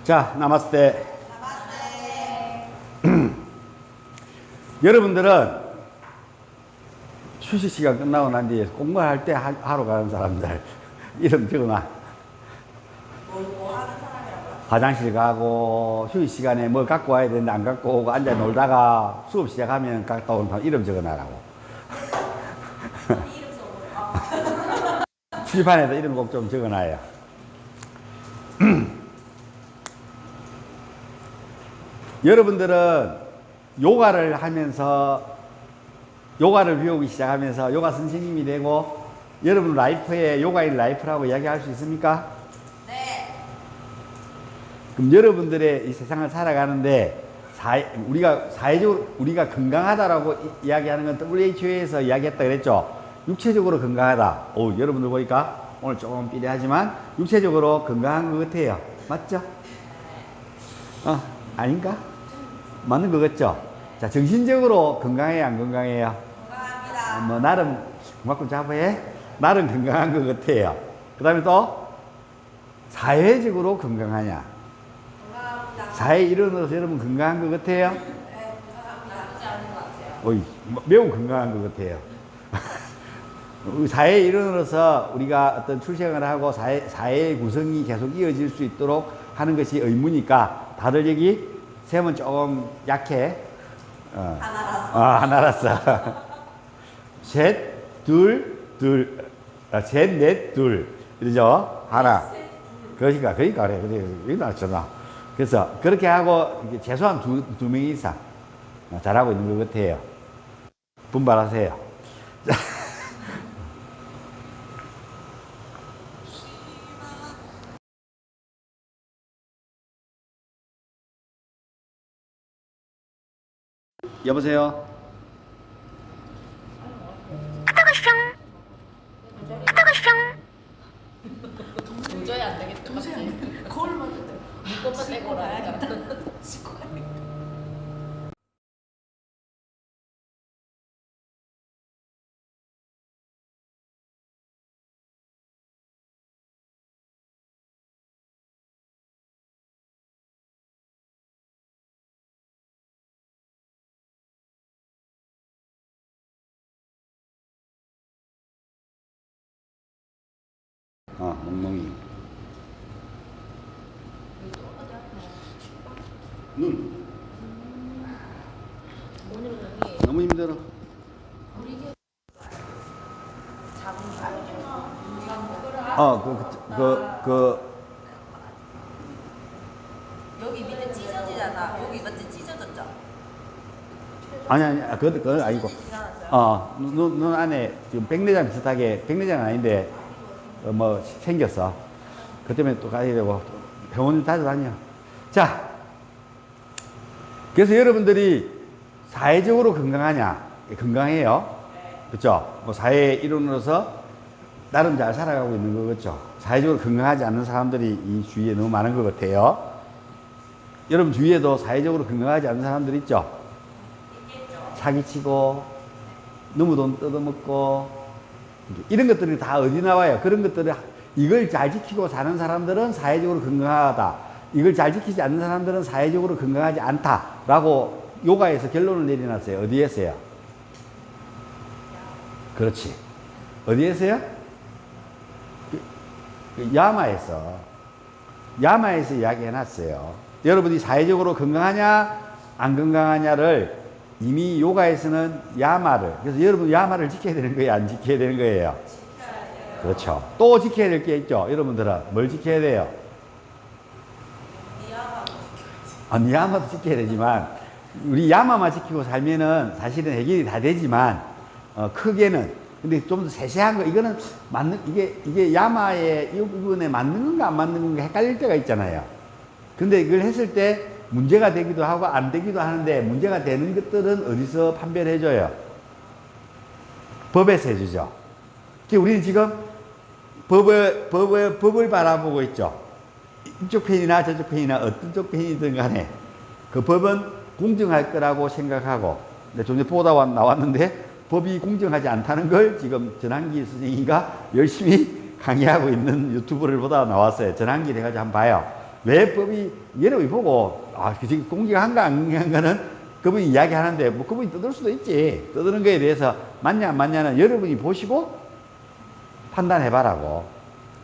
자, 나마스테. 여러분들은 휴식 시간 끝나고 난 뒤에 공부할 때 하러 가는 사람들 이름 적어놔. 뭐 하는 사람이라고요? 화장실 가고 휴식 시간에 뭐 갖고 와야 되는데 안 갖고 오고 앉아 놀다가 수업 시작하면 갔다 오는 사람 이름 적어놔라고. 이름 써보요. 출판에도 이름 꼭 좀 적어놔요. 여러분들은 요가를 하면서 요가를 배우기 시작하면서 요가 선생님이 되고 여러분 라이프에 요가인 라이프라고 이야기할 수 있습니까? 네. 그럼 여러분들의 이 세상을 살아가는데 우리가 사회적으로 우리가 건강하다라고 이야기하는 건 WHO에서 이야기했다 그랬죠. 육체적으로 건강하다. 오, 여러분들 보니까 오늘 조금 삐리하지만 육체적으로 건강한 것 같아요. 맞죠? 아닌가? 맞는 것 같죠? 자, 정신적으로 건강해요, 안 건강해요? 건강합니다. 뭐 나름 그만큼 잡아해. 나름 건강한 것 같아요. 그 다음에 또 사회적으로 건강하냐? 건강합니다. 사회 일원으로서 여러분 건강한 것 같아요? 네, 건강합니다. 나쁘지 않은 것 같아요. 어이, 매우 건강한 것 같아요. 사회 일원으로서 우리가 어떤 출생을 하고 사회의 구성이 계속 이어질 수 있도록 하는 것이 의무니까 다들 여기 셈은 조금 약해. 하나라서. 하나라서. 셋, 둘, 셋, 넷, 둘. 그러죠? 하나. 그러니까 그래. 여기 나왔잖아. 그래서 그렇게 하고 최소한 두 명 이상 잘하고 있는 것 같아요. 분발하세요. 여보세요? 도저히 안 되겠다. 도저히 안 돼. 거울 맞는데. 물건만 떼고 나야. 씻고 가야 멍멍이. 눈. 오늘은 여기 너무 힘들어. 여기 밑에 찢어지잖아. 여기 맞지? 찢어졌죠? 아니, 그건 아니고. 찢어지진 않았어요? 눈 안에 지금 백내장 비슷하게, 백내장은 아닌데, 뭐, 생겼어. 그 때문에 또 가야 되고, 병원 자주 다녀. 자, 그래서 여러분들이 사회적으로 건강하냐? 건강해요. 그쵸? 뭐, 사회 일원으로서 나름 잘 살아가고 있는 거겠죠. 사회적으로 건강하지 않는 사람들이 이 주위에 너무 많은 것 같아요. 여러분 주위에도 사회적으로 건강하지 않는 사람들 있죠? 사기치고, 너무 돈 뜯어먹고, 이런 것들이 다 어디 나와요? 그런 것들을, 이걸 잘 지키고 사는 사람들은 사회적으로 건강하다. 이걸 잘 지키지 않는 사람들은 사회적으로 건강하지 않다라고 요가에서 결론을 내려놨어요. 어디에서요? 그렇지. 어디에서요? 야마에서 이야기해놨어요. 여러분이 사회적으로 건강하냐 안 건강하냐를 이미 요가에서는 야마를, 그래서 여러분 야마를 지켜야 되는 거예요, 안 지켜야 되는 거예요? 그렇죠. 또 지켜야 될 게 있죠. 여러분들은 뭘 지켜야 돼요? 니야마도 지켜야 되지만 우리 야마만 지키고 살면은 사실은 해결이 다 되지만 크게는, 근데 좀 더 세세한 거, 이거는 이게 야마의 이 부분에 맞는 건가 안 맞는 건가 헷갈릴 때가 있잖아요. 근데 이걸 했을 때 문제가 되기도 하고 안 되기도 하는데, 문제가 되는 것들은 어디서 판별해줘요? 법에서 해주죠. 우리는 지금 법을 바라보고 있죠. 이쪽 편이나 저쪽 편이나 어떤 쪽 편이든 간에 그 법은 공정할 거라고 생각하고, 근데 좀 전에 보다 나왔는데 법이 공정하지 않다는 걸 지금 전한기 선생님과 열심히 강의하고 있는 유튜브를 보다 나왔어요. 전한기 해가지고 한번 봐요. 왜 법이, 여러분이 보고, 지금 공개가 한가 안 한가는 그분이 이야기하는데, 뭐 그분이 뜯을 수도 있지. 뜯는 거에 대해서 맞냐 안 맞냐는 여러분이 보시고 판단해봐라고.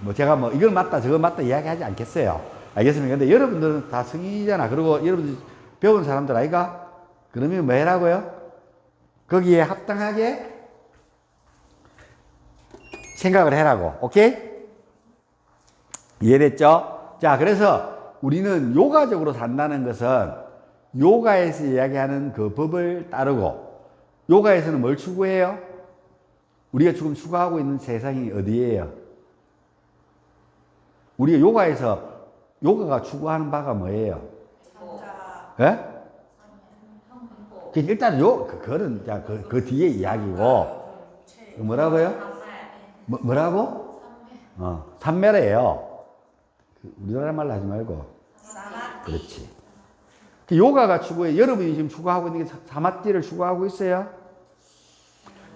뭐 제가 뭐 이걸 맞다 저거 맞다 이야기하지 않겠어요. 알겠습니까? 근데 여러분들은 다 성인이잖아. 그리고 여러분들 배운 사람들 아이가? 그러면 뭐 해라고요? 거기에 합당하게 생각을 해라고. 오케이? 이해됐죠? 자, 그래서 우리는 요가적으로 산다는 것은 요가에서 이야기하는 그 법을 따르고, 요가에서는 뭘 추구해요? 우리가 지금 추구하고 있는 세상이 어디예요? 우리가 요가가 추구하는 바가 뭐예요? 예? 일단 그거는 그 뒤에 이야기고, 뭐라고요? 뭐라고? 삼매래요. 우리나라 말로 하지 말고. 그렇지. 요가가 추구해. 여러분이 지금 추구하고 있는 게 사마띠를 추구하고 있어요.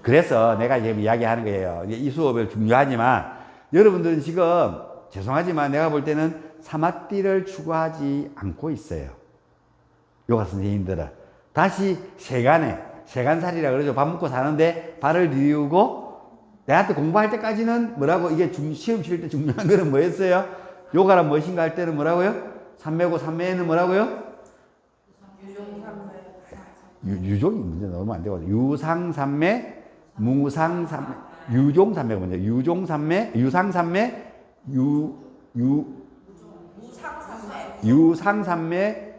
그래서 내가 지금 이야기하는 거예요. 이 수업이 중요하지만, 여러분들은 지금, 죄송하지만 내가 볼 때는 사마띠를 추구하지 않고 있어요. 요가 선생님들은. 다시 세간살이라 그러죠. 밥 먹고 사는데 발을 디우고, 내한테 공부할 때까지는 뭐라고, 이게 시험 칠 때 중요한 거는 뭐였어요? 요가란 무엇인가 할 때는 뭐라고요? 삼매고, 삼매에는 뭐라고요? 유종이 문제 넣으면 안 되거든요. 유상삼매, 무상삼매, 유종삼매가 먼저. 유종삼매, 유상삼매, 유상삼매,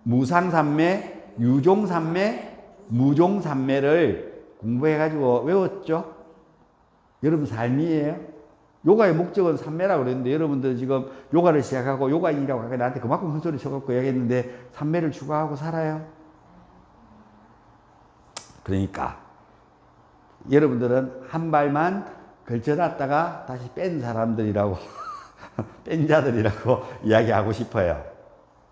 무상삼매, 유종삼매, 무종삼매를 공부해가지고 외웠죠? 여러분 삶이에요. 요가의 목적은 삼매라고 그랬는데, 여러분들 지금 요가를 시작하고 요가인이라고 아까 나한테 그만큼 큰 소리 쳐갖고 이야기했는데, 삼매를 추구하고 살아요. 그러니까 여러분들은 한 발만 걸쳐놨다가 다시 뺀 사람들이라고 뺀 자들이라고 이야기하고 싶어요.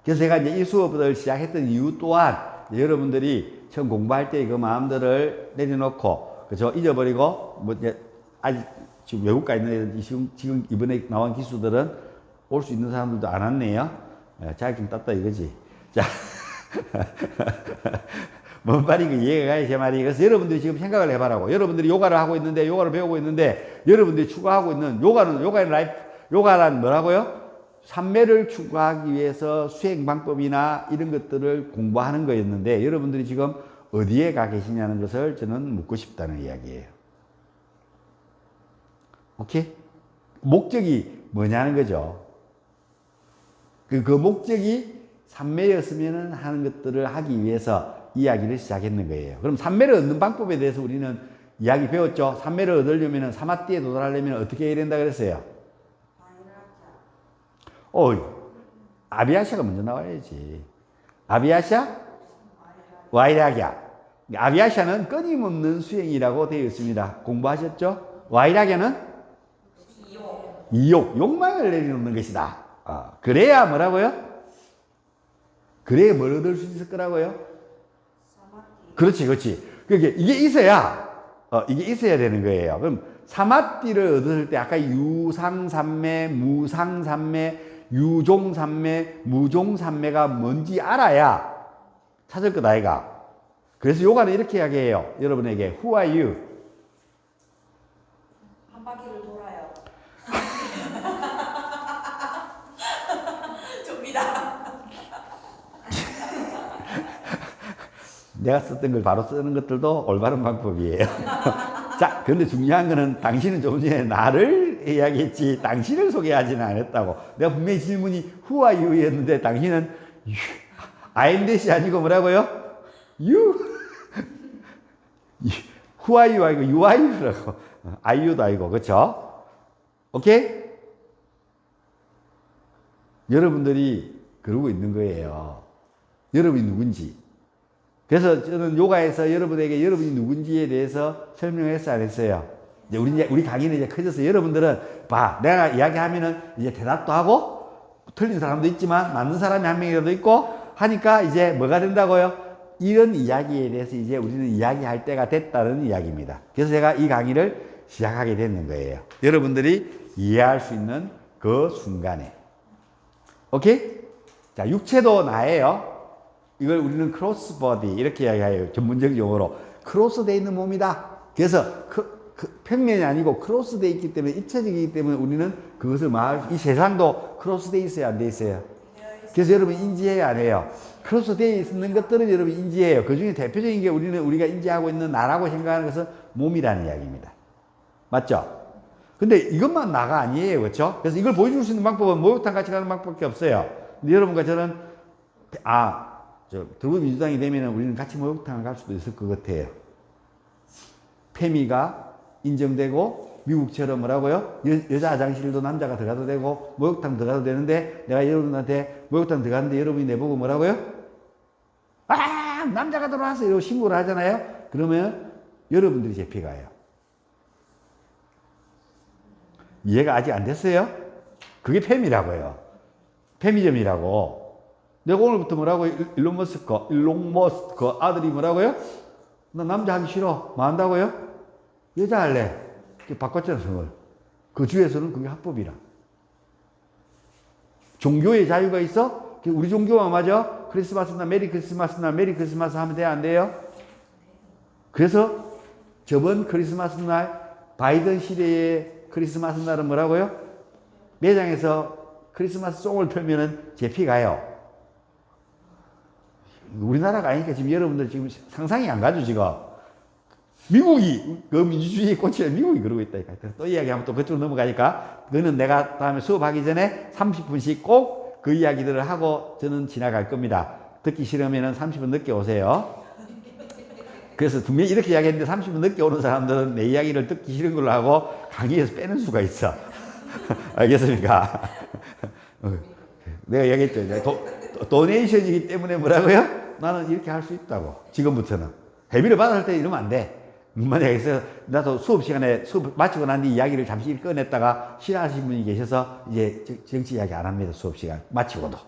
그래서 제가 이제 이 수업을 시작했던 이유 또한, 여러분들이 처음 공부할 때 그 마음들을 내려놓고, 그죠? 잊어버리고, 뭐 이제 아직 지금 외국 가 있는 애들, 지금 이번에 나온 기수들은 올 수 있는 사람들도 안 왔네요. 자격증 땄다 이거지. 자. 뭔 말인가 이해가 가요, 제 말이. 그래서 여러분들이 지금 생각을 해봐라고. 여러분들이 요가를 하고 있는데, 요가를 배우고 있는데, 여러분들이 추구하고 있는 요가란 뭐라고요? 삼매를 추구하기 위해서 수행 방법이나 이런 것들을 공부하는 거였는데, 여러분들이 지금 어디에 가 계시냐는 것을 저는 묻고 싶다는 이야기예요. 오케이? 목적이 뭐냐는 거죠. 그 목적이 삼매였으면 하는 것들을 하기 위해서 이야기를 시작했는 거예요. 그럼 삼매를 얻는 방법에 대해서 우리는 이야기 배웠죠. 삼매를 얻으려면, 사마띠에 도달하려면 어떻게 해야 된다 그랬어요? 아비아샤가 먼저 나와야지. 아비아샤? 와이라기야. 아비아샤는 끊임없는 수행이라고 되어 있습니다. 공부하셨죠? 와이라기는? 이욕. 욕망을 내려놓는 것이다. 그래야 뭐라고요? 그래야 뭘 얻을 수 있을 거라고요? 그렇지. 그게 이게 있어야 되는 거예요. 그럼 사마띠를 얻을 때 아까 유상삼매, 무상삼매, 유종삼매, 무종삼매가 뭔지 알아야 찾을 것 아이가. 그래서 요가는 이렇게 이야기해요. 여러분에게 Who are you? 한 바퀴를 돌아요. 접니다. 내가 썼던 걸 바로 쓰는 것들도 올바른 방법이에요. 자, 그런데 중요한 거는 당신은 조금 전에 나를 이야기했지 당신을 소개하지는 않았다고. 내가 분명히 질문이 Who are you? 였는데 당신은 I am that이 아니고 뭐라고요? You? Who are you? 아니고 You are you라고. Are you도 아니고, 그렇죠? 오케이? 여러분들이 그러고 있는 거예요. 여러분이 누군지. 그래서 저는 요가에서 여러분에게 여러분이 누군지에 대해서 설명했어, 안 했어요? 이제 우리 강의는 이제 커져서 여러분들은 내가 이야기하면은 이제 대답도 하고, 틀린 사람도 있지만, 맞는 사람이 한 명이라도 있고, 하니까 이제 뭐가 된다고요? 이런 이야기에 대해서 이제 우리는 이야기할 때가 됐다는 이야기입니다. 그래서 제가 이 강의를 시작하게 됐는 거예요. 여러분들이 이해할 수 있는 그 순간에. 오케이? 자, 육체도 나예요. 이걸 우리는 크로스 버디 이렇게 이야기해요. 전문적 용어로. 크로스 돼 있는 몸이다. 그래서 평면이 아니고 크로스 돼 있기 때문에 입체적이기 때문에 우리는 그것을 이 세상도 크로스 돼 있어요, 안 돼 있어요? 그래서 여러분 인지해야 안 해요. 크로스 돼 있는 것들은 여러분 인지해요. 그 중에 대표적인 게 우리가 인지하고 있는 나라고 생각하는 것은 몸이라는 이야기입니다. 맞죠? 근데 이것만 나가 아니에요. 그렇죠? 그래서 이걸 보여줄 수 있는 방법은 목욕탕 같이 가는 방법밖에 없어요. 근데 여러분과 저는 더불어민주당이 되면 우리는 같이 목욕탕을 갈 수도 있을 것 같아요. 페미가 인정되고 미국처럼 뭐라고요? 여자 화장실도 남자가 들어가도 되고 목욕탕 들어가도 되는데 내가 여러분한테 목욕탕 들어갔는데 여러분이 내보고 뭐라고요? 남자가 들어왔어 이러고 신고를 하잖아요. 그러면 여러분들이 잡혀가요. 이해가 아직 안 됐어요? 그게 페미라고요. 페미즘이라고. 내가 오늘부터 뭐라고 일론 머스크 아들이 뭐라고요? 나 남자 하기 싫어. 뭐 한다고요? 여자 할래. 바꿨잖아, 성을. 그 주에서는 그게 합법이라. 종교의 자유가 있어? 우리 종교가 맞아? 크리스마스나 메리 크리스마스 하면 돼요, 안 돼요? 그래서 저번 크리스마스 날, 바이든 시대의 크리스마스 날은 뭐라고요? 매장에서 크리스마스 송을 틀면은 잡혀가요. 우리나라가 아니니까 지금 여러분들 지금 상상이 안 가죠, 지금. 미국이, 그 민주주의의 꽃이라 미국이 그러고 있다니까. 또 이야기하면 또 그쪽으로 넘어가니까, 그거는 내가 다음에 수업하기 전에 30분씩 꼭 그 이야기들을 하고 저는 지나갈 겁니다. 듣기 싫으면 30분 늦게 오세요. 그래서 분명히 이렇게 이야기했는데 30분 늦게 오는 사람들은 내 이야기를 듣기 싫은 걸로 하고 강의에서 빼는 수가 있어. 알겠습니까? 내가 이야기했죠. 도네이션이기 때문에 뭐라고요? 나는 이렇게 할 수 있다고. 지금부터는. 회비를 받을 때 이러면 안 돼. 만약에 나도 수업 시간에 수업 마치고 난 뒤 이야기를 잠시 꺼냈다가 싫어하시는 분이 계셔서 이제 정치 이야기 안 합니다. 수업 시간 마치고도.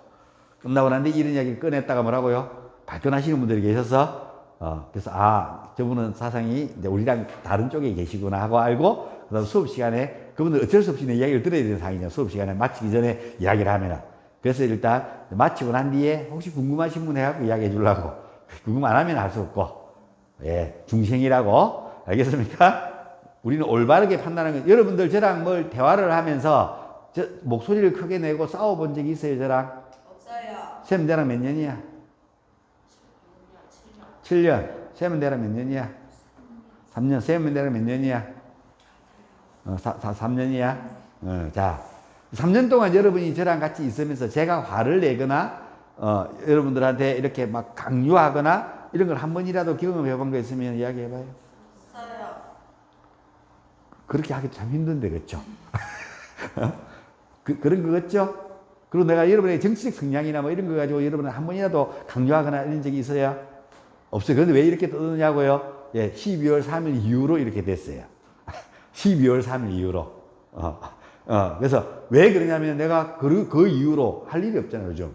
끝나고 난 뒤 이런 이야기를 꺼냈다가 뭐라고요? 발끈하시는 분들이 계셔서 그래서 저분은 사상이 이제 우리랑 다른 쪽에 계시구나 하고 알고 그다음 수업 시간에 그분들 어쩔 수 없이 내 이야기를 들어야 되는 상황이냐. 수업 시간에 마치기 전에 이야기를 하면은. 그래서 일단 마치고 난 뒤에 혹시 궁금하신 분 해갖고 이야기해 주려고. 궁금 안 하면 할 수 없고. 예, 중생이라고. 알겠습니까? 우리는 올바르게 판단하는 거. 여러분들 저랑 뭘 대화를 하면서 목소리를 크게 내고 싸워본 적이 있어요, 저랑? 없어요. 쌤 내랑 몇 년이야? 7년. 쌤은 내랑 몇 년이야? 3년. 쌤은 내랑 몇 년이야? 3년이야? 자, 3년 동안 여러분이 저랑 같이 있으면서 제가 화를 내거나, 여러분들한테 이렇게 막 강요하거나, 이런 걸 한 번이라도 경험해 본 거 있으면 이야기해 봐요. 없어요. 그렇게 하기 참 힘든데, 그렇죠? 그런 거 같죠? 그리고 내가 여러분의 정치적 성향이나 뭐 이런 거 가지고 여러분을 한 번이라도 강요하거나 이런 적이 있어요? 없어요. 그런데 왜 이렇게 떠드냐고요? 예, 12월 3일 이후로 이렇게 됐어요. 12월 3일 이후로. 그래서 왜 그러냐면 내가 그 이후로 할 일이 없잖아요, 요즘.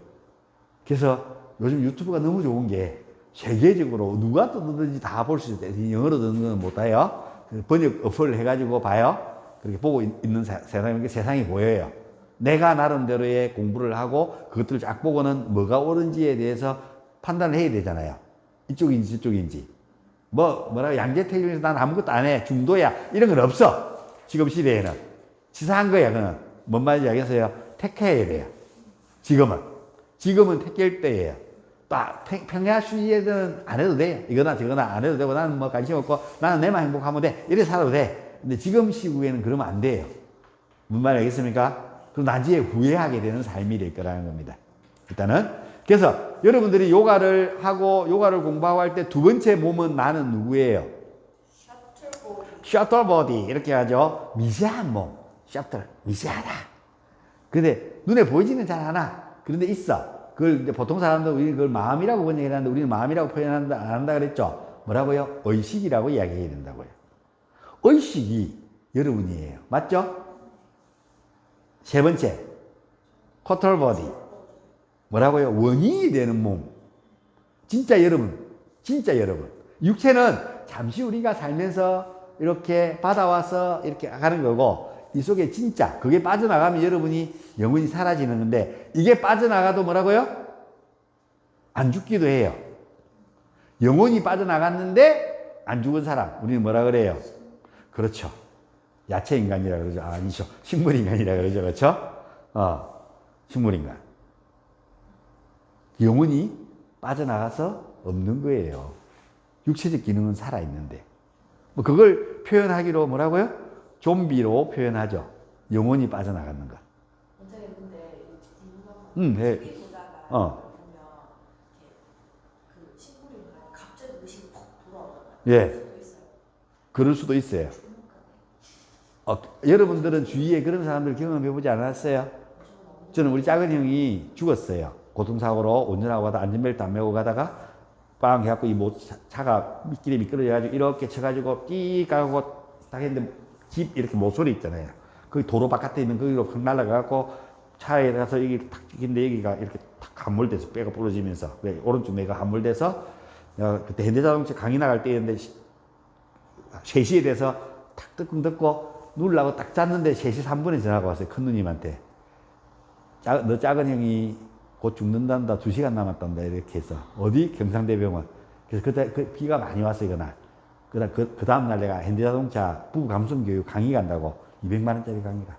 그래서 요즘 유튜브가 너무 좋은 게 세계적으로 누가 떠드는지 다 볼 수 있어요. 영어로 듣는 건 못 봐요. 번역 어플을 해가지고 봐요. 그렇게 보고 있는 세상이 보여요. 내가 나름대로의 공부를 하고 그것들을 쫙 보고는 뭐가 옳은지에 대해서 판단을 해야 되잖아요. 이쪽인지 저쪽인지. 뭐라고 양재택 중에서 난 아무것도 안 해. 중도야. 이런 건 없어. 지금 시대에는. 치사한 거야, 그는. 뭔 말인지 알겠어요? 택해야 돼요. 지금은 택할 때예요. 평야주의에는 안 해도 돼. 이거나 저거나 안 해도 되고 나는 뭐 관심 없고 나는 내만 행복하면 돼. 이래 살아도 돼. 근데 지금 시국에는 그러면 안 돼요. 뭔 말인지 알겠습니까? 그럼 나중에 후회하게 되는 삶이 될 거라는 겁니다. 일단은. 그래서 여러분들이 요가를 하고 요가를 공부하고 할 때 두 번째 몸은 나는 누구예요? 셔틀보디. 이렇게 하죠. 미세한 몸. 셔틀. 미세하다. 근데 눈에 보이지는 잘 않아. 그런데 있어. 그걸 이제 보통 사람들 우리 그걸 마음이라고 번역하는데 우리는 마음이라고 표현한다 안 한다 그랬죠. 뭐라고요? 의식이라고 이야기해야 된다고요. 의식이 여러분이에요. 맞죠? 세 번째, 코털보디. 뭐라고요? 원인이 되는 몸. 진짜 여러분. 육체는 잠시 우리가 살면서 이렇게 받아와서 이렇게 가는 거고 이 속에 진짜 그게 빠져나가면 여러분이 영혼이 사라지는 건데 이게 빠져나가도 뭐라고요? 안 죽기도 해요. 영혼이 빠져나갔는데 안 죽은 사람 우리는 뭐라 그래요? 그렇죠. 야채 인간이라 그러죠. 아니죠. 식물 인간이라 그러죠. 그렇죠? 식물 인간. 영혼이 빠져나가서 없는 거예요. 육체적 기능은 살아있는데. 뭐 그걸 표현하기로 뭐라고요? 좀비로 표현하죠. 영혼이 빠져나가는 것. 원장님 근데 네. 보다가 어. 보면 그 식물이 갑자기 의식이 폭 돌아오잖아요. 예. 그럴 수도 있어요. 여러분들은 주위에 그런 사람들 경험해보지 않았어요? 저는 우리 작은 형이 죽었어요. 교통사고로 운전하고 가다 안전벨트 안 매고 가다가 빵 해갖고 차가 미끼리 미끄러져가지고 이렇게 쳐가지고 띠 가고 딱 했는데 집 이렇게 모서리 있잖아요. 그 도로 바깥에 있는 거기로 확 날아가갖고 차에 가서 여기 탁 찍힌데 여기가 이렇게 탁 함몰돼서 뼈가 부러지면서 오른쪽 뇌가 함몰돼서 그때 현대자동차 강의 나갈 때였는데 3시에 돼서 탁 뜨끔 듣고 누르려고 딱 잤는데 3시 3분에 전화가 왔어요. 큰 누님한테. 너 작은 형이 곧 죽는단다. 2시간 남았단다. 이렇게 해서. 어디? 경상대병원. 그래서 그때 비가 많이 왔어요. 그날. 그 다음날 내가 현대자동차 부부 감수성 교육 강의 간다고. 200만원짜리 강의가.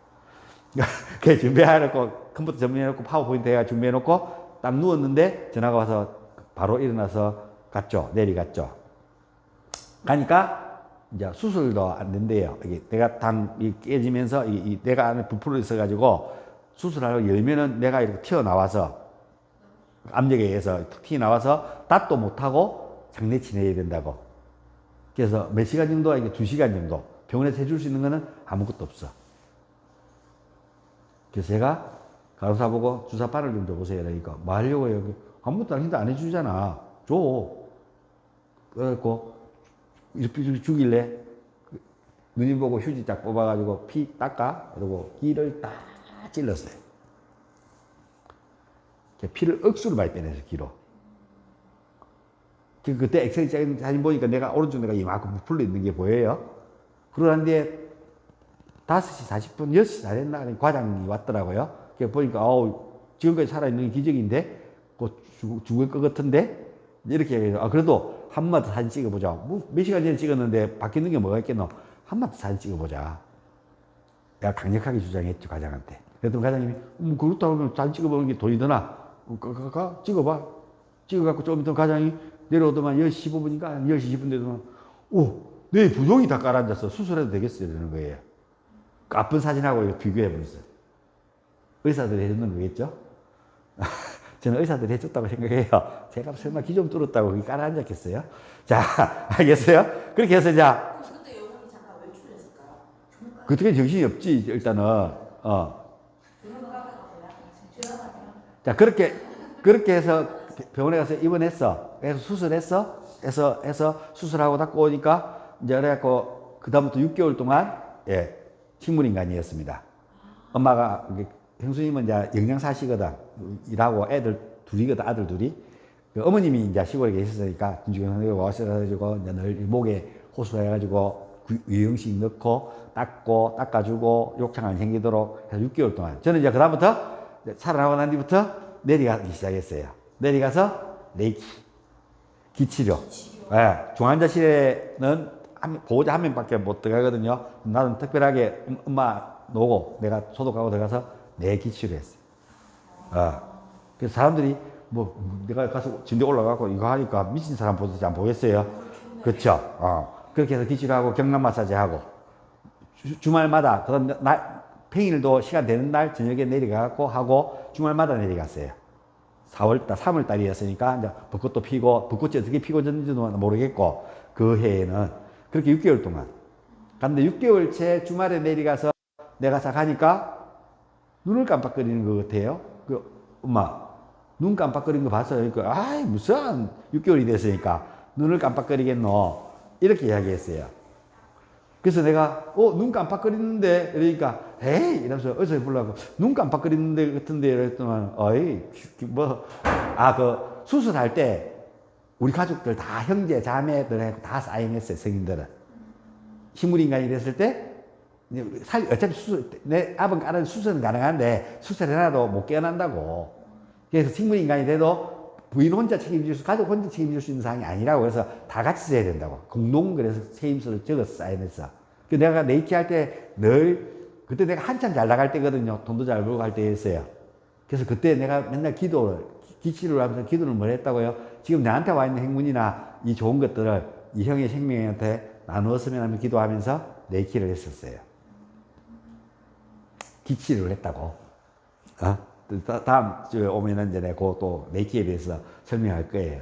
그래 준비해놓고 컴퓨터 전문해놓고 파워포인트 해가 준비해놓고 딱 누웠는데 전화가 와서 바로 일어나서 갔죠. 내려갔죠. 가니까 이제 수술도 안 된대요. 이게 내가 당이 깨지면서 이 내가 안에 부풀어 있어가지고 수술하려고 열면은 내가 이렇게 튀어나와서 압력에 의해서 툭 튀어나와서 닫도 못하고 장내 치내야 된다고. 그래서 몇 시간 정도? 이게 2시간 정도. 병원에서 해줄 수 있는 거는 아무것도 없어. 그래서 제가 간호사 보고 주사 바늘 좀 줘보세요. 그러니까 뭐 하려고요? 아무것도 안 해주잖아. 줘. 그래갖고 이렇게 주길래 누님 보고 휴지 딱 뽑아가지고 피 닦아. 그리고 기를 딱 찔렀어요. 피를 억수로 많이 빼내서 기로. 그때 엑스레이 사진 보니까 내가 오른쪽 내가 이만큼 부풀러 있는 게 보여요. 그러는데 5시 40분, 6시 다 됐나? 과장이 왔더라고요. 그래서 보니까 지금까지 살아있는 게 기적인데 곧 죽을 것 같은데 이렇게 해서 그래도 한 번 더 사진 찍어보자. 뭐 몇 시간 전에 찍었는데 바뀌는 게 뭐가 있겠노? 한 번 더 사진 찍어보자. 내가 강력하게 주장했죠, 과장한테. 그랬더니 과장님이 그렇다고 하면 사진 찍어보는 게 돈이 드나? 찍어봐. 찍어갖고 좀 있던 과장이 내려오더만 10시 15분인가 10시 10분 되더만 내 부종이 다 깔아앉았어. 수술해도 되겠어요. 이러는 거예요. 아픈 사진하고 이거 비교해보세요. 의사들이 해주는 거겠죠? 저는 의사들이 해줬다고 생각해요. 제가 설마 기 좀 뚫었다고 거기 깔아앉았겠어요? 자, 알겠어요? 그렇게 해서 근데 영혼이 잠깐 외출했을까요? 그때 정신이 없지, 일단은. 자, 그렇게 해서 병원에 가서 입원했어. 그래서 수술했어. 해서 수술하고 닦고 오니까 이제 그래갖고 그다음부터 6개월 동안 식물인간이었습니다. 엄마가 형수님은 이제 영양사시거든. 일하고 애들 둘이거든, 아들 둘이. 어머님이 이제 시골에 계셨으니까 김주경 와셔가지고 이제 늘 목에 호소해가지고 유영식 넣고 닦아주고 욕창 안 생기도록 해서 6개월 동안. 저는 이제 그다음부터 살아나고 난 뒤부터 내려가기 시작했어요. 내려가서 레이키, 기치료. 중환자실에는 보호자 한 명밖에 못 들어가거든요. 나는 특별하게 엄마 놓고 내가 소독하고 들어가서 내 기치료 했어요. 그래서 사람들이 내가 가서 진대 올라가고 이거 하니까 미친 사람 보듯이 안 보겠어요? 그렇죠? 그렇게 해서 기치료하고 경락 마사지 하고 주말마다 그다음 평일도 시간 되는 날 저녁에 내려가고 하고 주말마다 내려갔어요. 3월달이었으니까 이제 벚꽃도 피고 벚꽃이 어떻게 피고 졌는지도 모르겠고 그 해에는 그렇게 6개월 동안. 근데 6개월째 주말에 내려가서 내가 싹 하니까 눈을 깜빡거리는 것 같아요. 엄마 눈 깜빡거리는 거 봤어요. 그러니까 아이 무슨 6개월이 됐으니까 눈을 깜빡거리겠노 이렇게 이야기했어요. 그래서 내가 눈 깜빡거리는데 그러니까 에이 이러면서 어디서 해보려고 눈 깜빡거리는데 같은데 이랬더만 그 수술할 때 우리 가족들 다 형제 자매들 다 사인했어요. 성인들은 식물인간이 됐을 때 어차피 내 압은 깔아도 수술은 가능한데 수술해놔도 못 깨어난다고. 그래서 식물인간이 돼도 부인 혼자 책임질 수, 가족 혼자 책임질 수 있는 사항이 아니라고. 그래서 다 같이 해야 된다고. 공동 그래서 책임서를 적었어, 사인했어. 그 내가 네이키 할 때 그때 내가 한참 잘 나갈 때거든요. 돈도 잘 벌고 할 때였어요. 그래서 그때 내가 맨날 기치를 하면서 기도를 뭘 했다고요? 지금 나한테 와 있는 행운이나 이 좋은 것들을 이 형의 생명한테 나누었으면 하면 기도하면서 네이키를 했었어요. 기치를 했다고. 다음 주에 오면은 이제 내가 또 네이키에 대해서 설명할 거예요.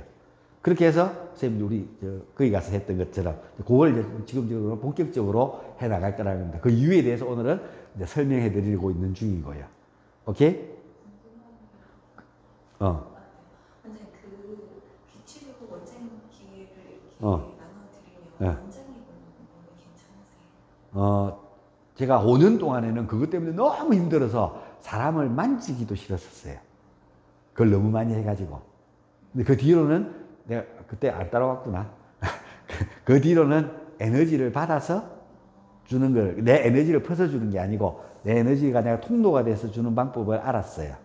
그렇게 해서 선생님 우리 거기 가서 했던 것처럼 그걸 이제 지금 본격적으로 해 나갈 거라는 겁니다. 그 이유에 대해서 오늘은 이제 설명해 드리고 있는 중인 거예요. 오케이? 원장님 그 기치리고 원장기를 이렇게 나눠드리면 네. 원장님 몸이 괜찮으세요? 제가 5년 동안에는 그것 때문에 너무 힘들어서 사람을 만지기도 싫었었어요. 그걸 너무 많이 해가지고. 근데 그 뒤로는 내가 그때 안 따라왔구나. 그 뒤로는 에너지를 받아서 주는 걸, 내 에너지를 퍼서 주는 게 아니고 내 에너지가 내가 통로가 돼서 주는 방법을 알았어요.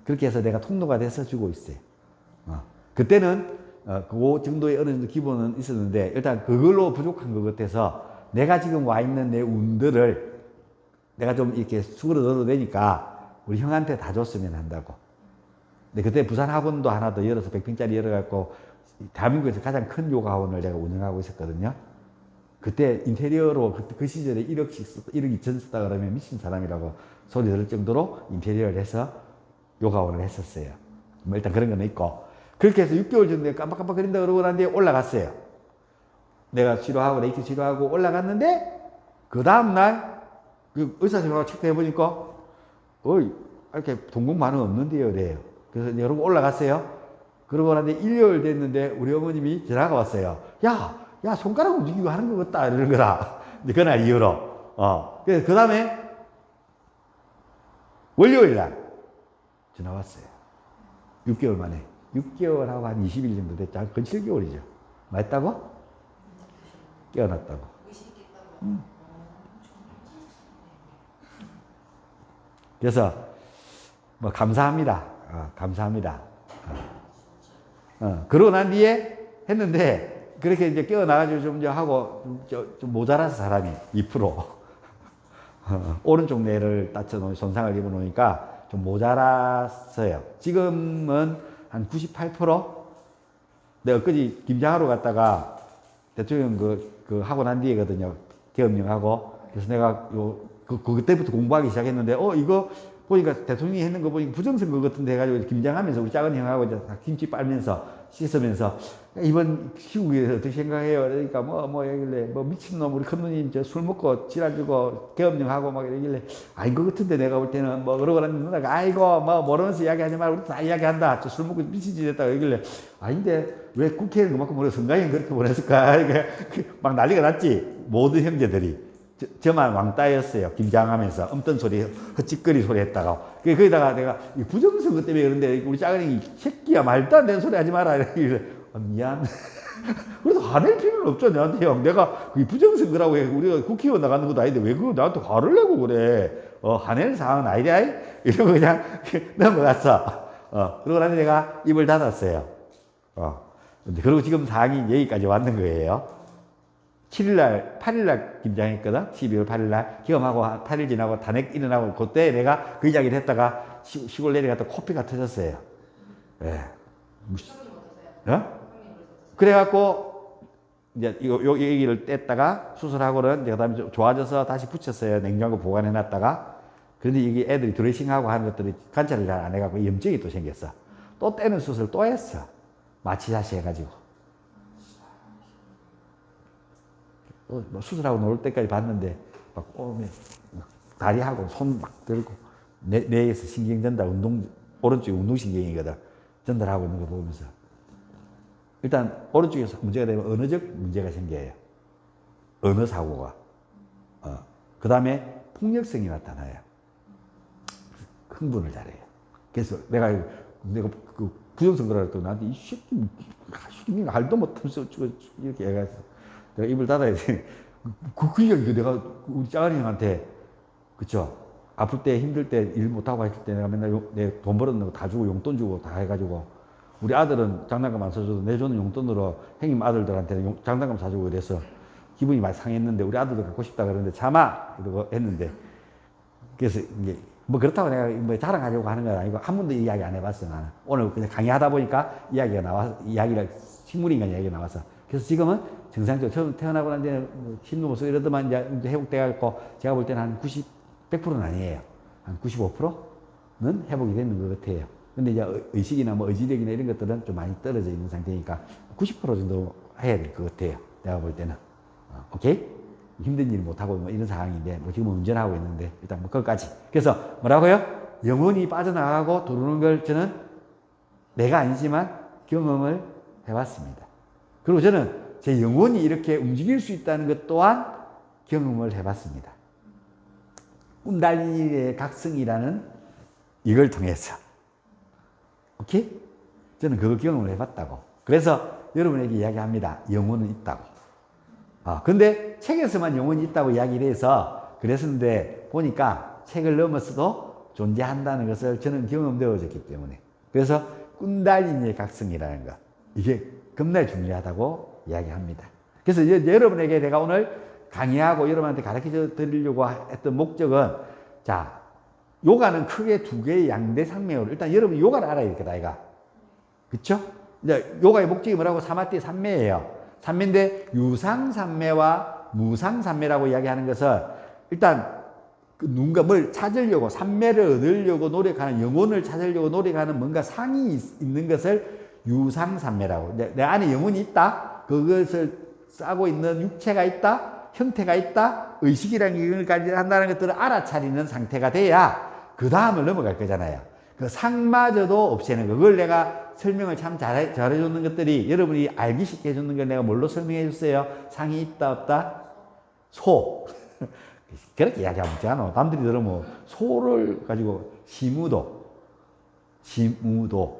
그렇게 해서 내가 통로가 돼서 주고 있어요. 그때는 그 정도의 어느 정도 기본은 있었는데 일단 그걸로 부족한 것 같아서 내가 지금 와 있는 내 운들을 내가 좀 이렇게 수그러 넣어도 되니까 우리 형한테 다 줬으면 한다고. 근데 그때 부산 학원도 하나 더 열어서 100평짜리 열어갖고 대한민국에서 가장 큰 요가 학원을 내가 운영하고 있었거든요. 그때 인테리어로 그 시절에 1억 2천 썼다 그러면 미친 사람이라고 소리 들을 정도로 인테리어를 해서 요가원을 했었어요. 뭐 일단 그런 건 있고. 그렇게 해서 6개월 전에 깜빡깜빡 거린다 그러고 난 뒤에 올라갔어요. 내가 치료하고 레이키 치료하고 올라갔는데 그 다음날 그 의사선생님하고 체크해보니까 이렇게 동공 반응 없는데요. 그래요. 그래서 여러분 올라갔어요. 그러고 난 뒤에 1개월 됐는데 우리 어머님이 전화가 왔어요. 야, 손가락 움직이고 하는 것 같다. 이러는 거라. 그날 이후로. 그래서 그 다음에 월요일 날 전화 왔어요. 6개월 만에. 6개월하고 한 20일 정도 됐죠. 한 7개월이죠. 맞다고? 깨어났다고. 그래서 뭐 감사합니다. 감사합니다. 그러고 난 뒤에 했는데 그렇게 이제 깨어나가지고 좀 하고 좀 모자라서 사람이 2% 오른쪽 뇌를 다쳐놓은 손상을 입어놓으니까 좀 모자랐어요. 지금은 한 98%? 내가 엊그제 김장하러 갔다가 대통령 그 하고 난 뒤에거든요. 계엄령하고. 그래서 내가 그때부터 공부하기 시작했는데, 이거 보니까 대통령이 했는 거 보니까 부정선거 같은데 해가지고 김장하면서 우리 작은 형하고 이제 김치 빨면서 씻으면서 이번 시국에 어떻게 생각해요? 그러니까 이러길래 미친놈 우리 큰누님 술 먹고 지랄주고 계엄령하고 막 이러길래 이거 같은데 내가 볼 때는 그러고 나니 누나가 아이고 모르면서 이야기하지 말고 우리 다 이야기한다. 술 먹고 미친 짓 했다고 이러길래 아닌데 왜 국회는 그만큼 보내 선관위는 그렇게 보냈을까? 막 난리가 났지. 모든 형제들이. 저만 왕따였어요. 김장하면서 엄떤 소리, 헛짓거리 소리 했다가. 거기다가 내가 부정선거 때문에 그런데 우리 작은 형이 새끼야 말도 안 되는 소리 하지 마라. 이러길래 미안. 그래서 화낼 필요는 없죠. 나한테 형. 내가 부정선거라고 해. 우리가 국회의원 나가는 것도 아닌데 왜 그거 나한테 화를 내고 그래. 화낼 상황은 아니라 이러고 그냥 넘어갔어. 그러고 나서 내가 입을 닫았어요. 그리고 지금 상황이 여기까지 왔는 거예요. 8일날 김장했거든. 12월 8일날. 기험하고 8일 지나고 탄핵 일어나고 그때 내가 그 이야기를 했다가 시골 내려갔다 코피가 터졌어요. 예. 그래갖고 이제 요 얘기를 뗐다가 수술하고는 이제 그다음에 좀 좋아져서 다시 붙였어요. 냉장고 보관해놨다가. 그런데 이게 애들이 드레싱하고 하는 것들이 관찰을 잘 안 해갖고 염증이 또 생겼어. 또 떼는 수술 또 했어. 마취사시 해가지고. 수술하고 놀 때까지 봤는데 막 다리하고 손 막 들고 뇌에서 신경 전달 오른쪽이 운동신경이거든. 전달하고 있는 거 보면서 일단 오른쪽에서 문제가 되면 언어적 문제가 생겨요. 언어 사고가. 그 다음에 폭력성이 나타나요. 흥분을 잘해요. 그래서 내가 그 부정선거라 했더니 나한테 이 새끼 알도 못하면서 이렇게 해가지고 내가 입을 닫아야 돼. 이야기 내가 우리 짜가리 형한테, 그쵸? 아플 때, 힘들 때, 일 못하고 했을 때 내가 맨날 내 돈 벌었는 거 다 주고 용돈 주고 다 해가지고 우리 아들은 장난감 안 사줘도 내주는 용돈으로 형님 아들들한테 장난감 사주고 이래서 기분이 많이 상했는데 우리 아들도 갖고 싶다 그러는데 참아! 이러고 했는데 그래서 이게 뭐 그렇다고 내가 뭐 자랑하려고 하는 건 아니고 한 번도 이야기 안 해봤어 나는. 오늘 그냥 강의하다 보니까 이야기가 나와서 이야기가 식물인간 이야기가 나와서 그래서 지금은 정상적으로 처음 태어나고 난 뒤에 힘도 못 쓰고 이러더만 이제 회복돼갖고 제가 볼 때는 한 100%는 아니에요. 한 95%는 회복이 되는 것 같아요. 근데 이제 의식이나 뭐 의지력이나 이런 것들은 좀 많이 떨어져 있는 상태니까 90% 정도 해야 될 것 같아요. 내가 볼 때는. 오케이? 힘든 일 못하고 뭐 이런 상황인데 뭐 지금은 운전하고 있는데 일단 뭐 거기까지. 그래서 뭐라고요? 영혼이 빠져나가고 들어오는 걸 저는 내가 아니지만 경험을 해봤습니다. 그리고 저는 제 영혼이 이렇게 움직일 수 있다는 것 또한 경험을 해봤습니다. 꿈달리의 각성이라는 이걸 통해서. 오케이? 저는 그거 경험을 해봤다고. 그래서 여러분에게 이야기합니다. 영혼은 있다고. 근데 책에서만 영혼이 있다고 이야기를 해서 그랬는데 보니까 책을 넘어서도 존재한다는 것을 저는 경험되어졌기 때문에. 그래서 꾼달리니의 각성이라는 것. 이게 겁나 중요하다고 이야기합니다. 그래서 여러분에게 내가 오늘 강의하고 여러분한테 가르쳐 드리려고 했던 목적은 자, 요가는 크게 두 개의 양대 산맥으로 일단 여러분 요가를 알아야 되겠다, 이가. 그쵸? 이제 요가의 목적이 뭐라고? 사마티 산매예요. 산매인데 유상산매와 무상산매라고 이야기하는 것은 일단 누군가 뭘 찾으려고 산매를 얻으려고 노력하는 영혼을 찾으려고 노력하는 뭔가 상이 있는 것을 유상산매라고. 내 안에 영혼이 있다. 그것을 싸고 있는 육체가 있다. 형태가 있다. 의식이라는 것까지 한다는 것들을 알아차리는 상태가 돼야 그 다음을 넘어갈 거잖아요. 그 상마저도 없애는 거. 그걸 내가 설명을 참 잘해주는 것들이 여러분이 알기 쉽게 해주는 걸 내가 뭘로 설명해 줬어요? 상이 있다 없다? 소. 그렇게 이야기하면 되잖아. 남들이 들으면 소를 가지고 시무도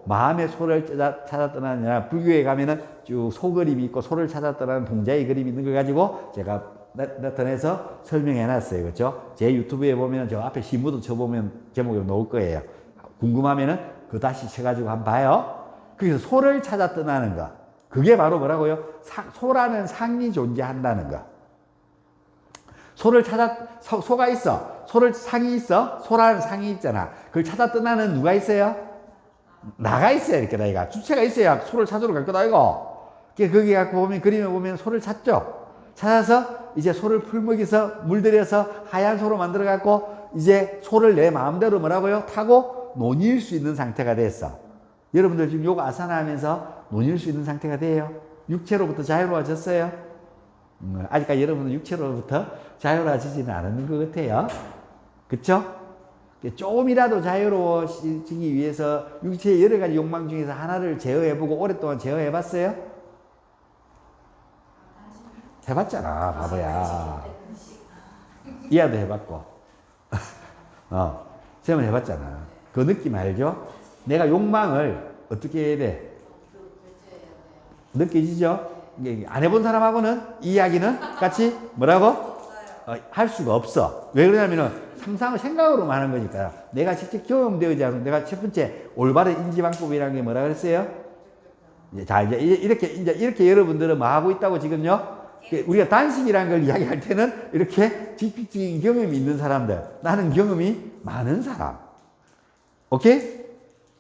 마음의 소를 찾아 떠나느냐. 불교에 가면은 쭉 소 그림이 있고 소를 찾아 떠나는 동자의 그림이 있는 걸 가지고 제가 나타내서 설명해 놨어요. 그렇죠? 제 유튜브에 보면 저 앞에 시무도 쳐보면 제목에 놓을 거예요. 궁금하면은 그 다시 쳐가지고 한번 봐요. 그래서 소를 찾아 떠나는 거. 그게 바로 뭐라고요? 소라는 상이 존재한다는 거. 소가 있어. 상이 있어. 소라는 상이 있잖아. 그걸 찾아 떠나는 누가 있어요? 나가 있어야 될 거다, 이가. 주체가 있어야 소를 찾으러 갈 거다, 이거. 거기 갖고 보면, 그림에 보면 소를 찾죠? 찾아서 이제 소를 풀먹여서 물들여서 하얀 소로 만들어 갖고 이제 소를 내 마음대로 뭐라고요? 타고 논일 수 있는 상태가 됐어. 여러분들 지금 요가 아사나 하면서 논일 수 있는 상태가 돼요. 육체로부터 자유로워졌어요. 아직까지 여러분은 육체로부터 자유로워지지는 않은 것 같아요. 그쵸? 조금이라도 자유로워지기 위해서 육체의 여러 가지 욕망 중에서 하나를 제어해보고 오랫동안 제어해봤어요? 해봤잖아, 바보야. 이하도 해봤고. 쌤은 해봤잖아. 그 느낌 알죠? 내가 욕망을 어떻게 해야 돼? 느껴지죠? 안 해본 사람하고는 이 이야기는 같이 뭐라고? 할 수가 없어. 왜 그러냐면은 상상을 생각으로만 하는 거니까. 내가 직접 경험되지 않은, 내가 첫 번째 올바른 인지방법이라는 게 뭐라 그랬어요? 자, 이제 이렇게 여러분들은 뭐 하고 있다고 지금요? 우리가 단식이라는 걸 이야기할 때는 이렇게 직접적인 경험이 있는 사람들. 나는 경험이 많은 사람. 오케이?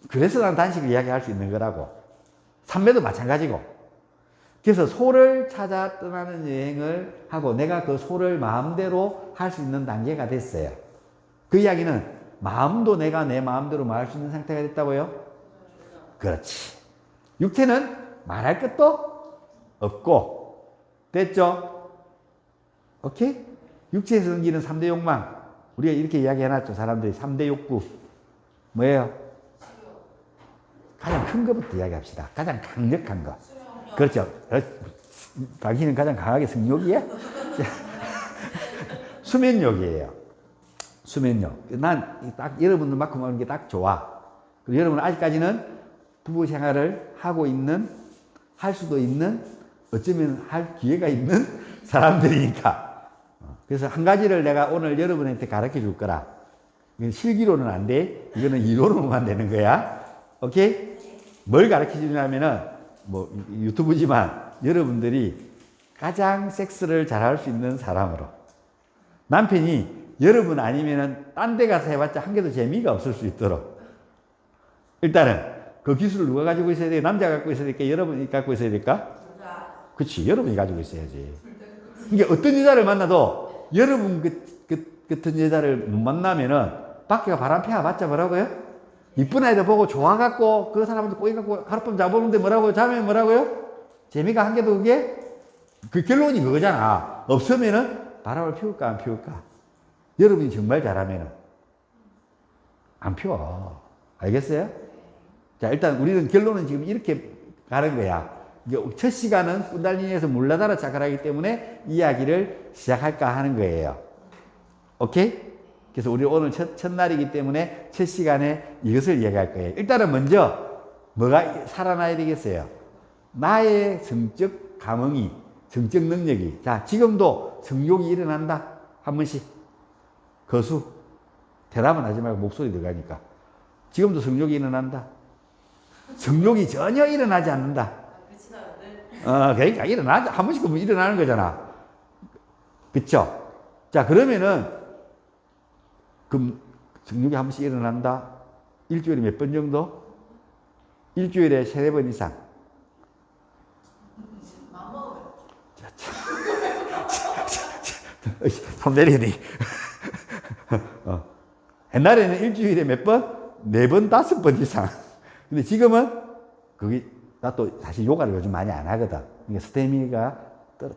그래서 난 단식을 이야기할 수 있는 거라고. 삼매도 마찬가지고. 그래서 소를 찾아 떠나는 여행을 하고 내가 그 소를 마음대로 할 수 있는 단계가 됐어요. 그 이야기는 마음도 내가 내 마음대로 말할 수 있는 상태가 됐다고요? 그렇지. 육체는 말할 것도 없고. 됐죠? 오케이? 육체에서 생기는 3대 욕망. 우리가 이렇게 이야기해놨죠. 사람들이 3대 욕구. 뭐예요? 가장 큰 것부터 이야기합시다. 가장 강력한 거. 그렇죠. 당신은 가장 강하게 성욕이야? 수면욕이에요. 수면욕. 난 딱 여러분들만큼 하는 게 딱 좋아. 그리고 여러분은 아직까지는 부부 생활을 하고 있는, 할 수도 있는, 어쩌면 할 기회가 있는 사람들이니까. 그래서 한 가지를 내가 오늘 여러분한테 가르쳐 줄 거라. 이건 실기로는 안 돼. 이거는 이론으로만 되는 거야. 오케이? 뭘 가르쳐 주냐면은, 뭐, 유튜브지만 여러분들이 가장 섹스를 잘할 수 있는 사람으로. 남편이 여러분 아니면은 딴 데 가서 해봤자 한 개도 재미가 없을 수 있도록. 일단은 그 기술을 누가 가지고 있어야 돼? 남자가 갖고 있어야 될까? 여러분이 갖고 있어야 될까? 그렇지. 여러분이 가지고 있어야지. 이게 어떤 여자를 만나도 여러분 같은 여자를 못 만나면은 밖에가 바람 피워봤자 뭐라고요? 이쁜 아이들 보고 좋아갖고 그 사람한테 꼬이갖고 하룻밤 자보는데 뭐라고요? 자면 뭐라고요? 재미가 한 개도 그게? 그 결론이 그거잖아. 없으면은 바람을 피울까 안 피울까? 여러분이 정말 잘하면은 안 피워. 알겠어요? 자, 일단 우리는 결론은 지금 이렇게 가는 거야. 첫 시간은 군달리니에서 물러나라 자갈하기 때문에 이야기를 시작할까 하는 거예요. 오케이? 그래서 우리 오늘 첫날이기 때문에 첫 시간에 이것을 이야기할 거예요. 일단은 먼저 뭐가 살아나야 되겠어요? 나의 성적 감흥이, 성적 능력이. 자, 지금도 성욕이 일어난다. 한 번씩. 거수. 대답은 하지 말고 목소리 들어가니까. 지금도 성욕이 일어난다. 성욕이 전혀 일어나지 않는다. 그러니까 일어나자. 한 번씩 일어나는 거잖아. 그쵸? 자, 그러면은, 그럼 성욕이 한 번씩 일어난다. 일주일에 몇 번 정도? 일주일에 3-4번 이상. 손 내리니. 옛날에는 일주일에 몇 번? 4번, 5번 이상. 근데 지금은, 그게, 나 또 사실 요가를 요즘 많이 안 하거든. 그러니까 스태미가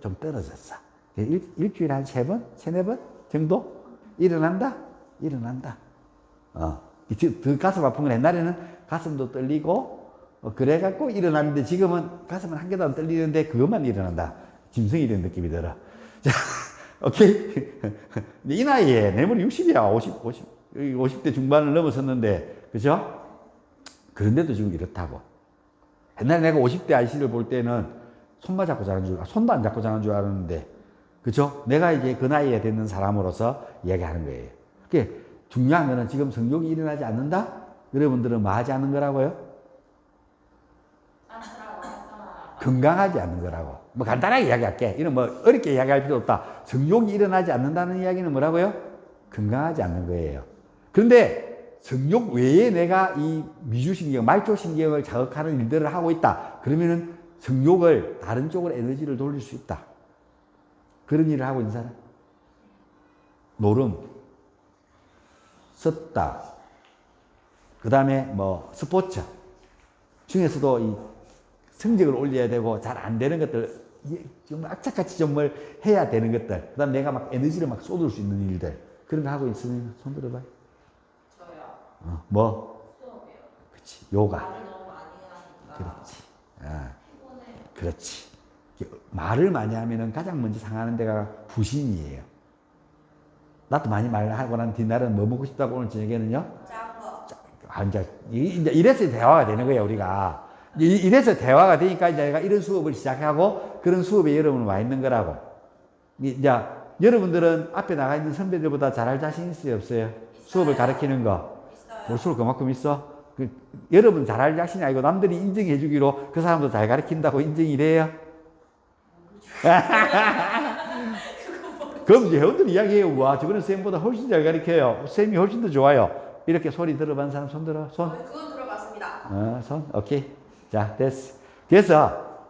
좀 떨어졌어. 일주일에 한 3번? 3-4번 정도? 일어난다? 일어난다. 그 가슴 아픈 건 옛날에는 가슴도 떨리고, 그래갖고 일어났는데 지금은 가슴은 한 개도 안 떨리는데 그것만 일어난다. 짐승이 된 느낌이 들어. 자, 오케이. 이 나이에 내 머리 60이야. 50대 중반을 넘어섰는데, 그죠? 그런데도 지금 이렇다고. 옛날에 내가 50대 아이씨를 볼 때는 손만 잡고 자는 줄, 손도 안 잡고 자는 줄 알았는데, 그죠? 내가 이제 그 나이에 되는 사람으로서 이야기하는 거예요. 그게 중요한 거는 지금 성욕이 일어나지 않는다? 여러분들은 뭐 하지 않는 거라고요? 건강하지 않는 거라고. 뭐 간단하게 이야기할게. 이런 뭐 어렵게 이야기할 필요 없다. 성욕이 일어나지 않는다는 이야기는 뭐라고요? 건강하지 않는 거예요. 그런데 성욕 외에 내가 이 미주신경, 말초신경을 자극하는 일들을 하고 있다. 그러면은 성욕을 다른 쪽으로 에너지를 돌릴 수 있다. 그런 일을 하고 있는 사람? 노름, 섰다, 그 다음에 뭐 스포츠 중에서도 이 성적을 올려야 되고 잘 안 되는 것들, 정말 악착같이 정말 해야 되는 것들, 그 다음에 내가 막 에너지를 막 쏟을 수 있는 일들, 그런 거 하고 있으면 손 들어봐요. 저요? 뭐? 수업이요. 그렇지. 요가. 말을 너무 많이 하니까. 그렇지. 피곤해. 그렇지. 말을 많이 하면은 가장 먼저 상하는 데가 부심이에요. 나도 많이 말하고 난 뒤날은 뭐 먹고 싶다고 오늘 저녁에는요? 짠 거. 이제 이래서 대화가 되는 거예요, 우리가. 이래서 대화가 되니까 이제 내가 이런 수업을 시작하고 그런 수업에 여러분은 와 있는 거라고. 이제 여러분들은 앞에 나가 있는 선배들보다 잘할 자신 있어요, 없어요? 수업을 가르치는 거. 볼수록 그만큼 있어. 여러분 잘할 자신이 아니고 남들이 인정해 주기로 그 사람도 잘 가르친다고 인정이 돼요? 그럼 이제 회원들이 이야기해요. 와, 저거는 쌤보다 훨씬 잘 가르쳐요. 쌤이 훨씬 더 좋아요. 이렇게 소리 들어본 사람 손 들어. 손. 그건 들어봤습니다. 손. 오케이. 자, 됐어. 그래서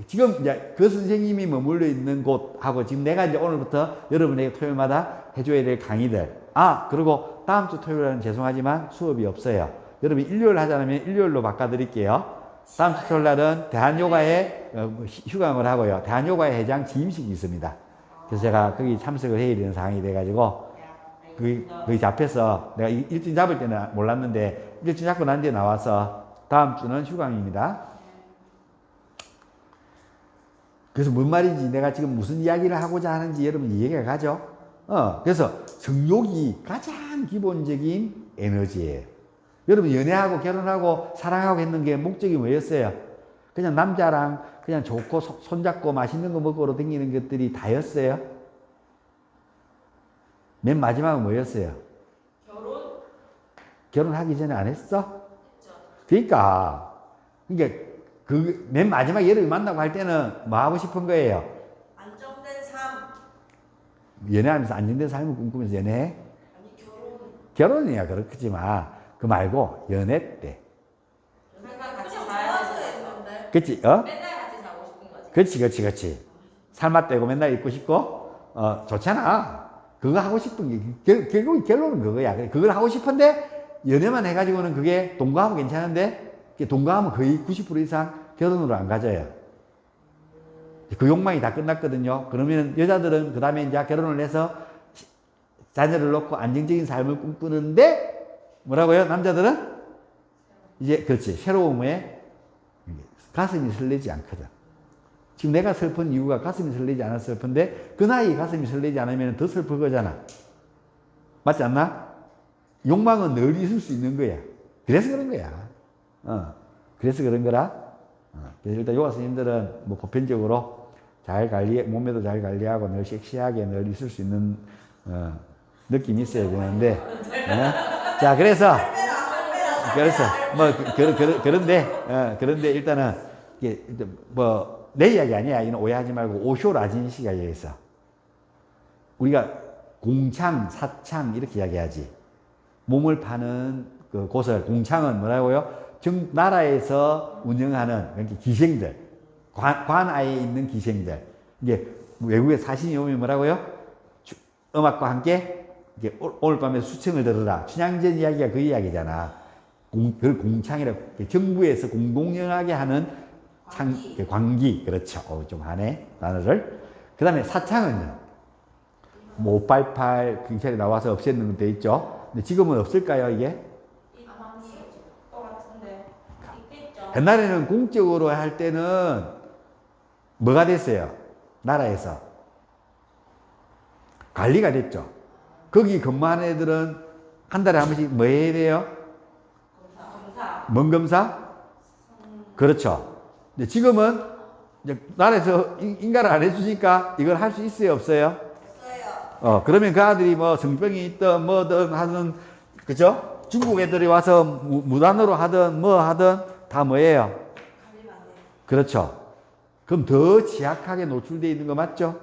지금 이제 그 선생님이 머물러 있는 곳하고 지금 내가 이제 오늘부터 여러분에게 토요일마다 해줘야 될 강의들. 그리고 다음 주 토요일은 죄송하지만 수업이 없어요. 여러분 일요일 하자면 일요일로 바꿔드릴게요. 다음 주 토요일 날은 대한요가에 휴강을 하고요. 대한요가의 회장 취임식이 있습니다. 그래서 제가 거기 참석을 해야 되는 상황이 돼가지고 거기 잡혀서 내가 일정 잡을 때는 몰랐는데 일정 잡고 난 뒤에 나와서 다음 주는 휴강입니다. 그래서 뭔 말인지 내가 지금 무슨 이야기를 하고자 하는지 여러분 이해가 가죠? 그래서 성욕이 가장 기본적인 에너지예요. 여러분 연애하고 결혼하고 사랑하고 했는 게 목적이 뭐였어요? 그냥 남자랑 그냥 좋고 손잡고 맛있는 거 먹으러 다니는 것들이 다였어요? 맨 마지막은 뭐였어요? 결혼? 결혼하기 전에 안 했어? 그러니까 그 맨 마지막 여러분 만나고 할 때는 뭐 하고 싶은 거예요? 안정된 삶. 연애하면서 안정된 삶을 꿈꾸면서 연애해? 아니 결혼. 결혼이야 그렇지만 그 말고 연애 때. 그러니까 같이 그냥 살아야 좋아서 되는 했는데. 그치? 맨날 같이 자고 싶은 거지. 그렇지. 살맛 떼고 맨날 입고 싶고, 좋잖아. 그거 하고 싶은 게, 결국 결론은 그거야. 그걸 하고 싶은데, 연애만 해가지고는 그게 동거하면 괜찮은데, 동거하면 거의 90% 이상 결혼으로 안 가져요. 그 욕망이 다 끝났거든요. 그러면 여자들은 그 다음에 이제 결혼을 해서 자녀를 놓고 안정적인 삶을 꿈꾸는데, 뭐라고요? 남자들은? 이제, 그렇지. 새로움에 가슴이 설레지 않거든. 지금 내가 슬픈 이유가 가슴이 설레지 않아서 슬픈데 그 나이에 가슴이 설레지 않으면 더 슬플 거잖아. 맞지 않나? 욕망은 늘 있을 수 있는 거야. 그래서 그런 거야. 그래서 그런 거라. 그래서 일단 요가 스님들은 뭐 보편적으로 잘 몸매도 잘 관리하고 늘 섹시하게 늘 있을 수 있는 느낌이 있어야 되는데. 자, 그래서 뭐 그런데 일단은 이게 뭐 내 이야기 아니야. 이는 오해하지 말고 오쇼 라진 씨가 얘기했어. 우리가 공창, 사창 이렇게 이야기하지. 몸을 파는 그 곳을 공창은 뭐라고요? 나라에서 운영하는 이렇게 기생들, 관아에 있는 기생들. 이게 외국에 사신이 오면 뭐라고요? 음악과 함께 이게 오늘 밤에 수청을 들으라. 춘향전 이야기가 그 이야기잖아. 그걸 공창이라고 정부에서 공공연하게 하는 광기. 그렇죠. 좀 하네 단어를. 그 다음에 사창은요, 뭐 588 경찰이 나와서 없애는 것도 있죠. 근데 지금은 없을까요 이게? 아마 있을 것 같은데 있겠죠. 옛날에는 공적으로 할 때는 뭐가 됐어요? 나라에서 관리가 됐죠. 거기 근무하는 애들은 한 달에 한 번씩 뭐 해야 돼요? 검사. 뭔 검사? 그렇죠. 근데 지금은 이제 나라에서 인가를 안 해주니까 이걸 할 수 있어요, 없어요? 없어요. 그러면 그 아들이 뭐 성병이 있든 뭐든 하든, 그죠? 중국 애들이 와서 무단으로 하든 뭐 하든 다 뭐예요? 관리만 안 돼. 그렇죠. 그럼 더 취약하게 노출되어 있는 거 맞죠?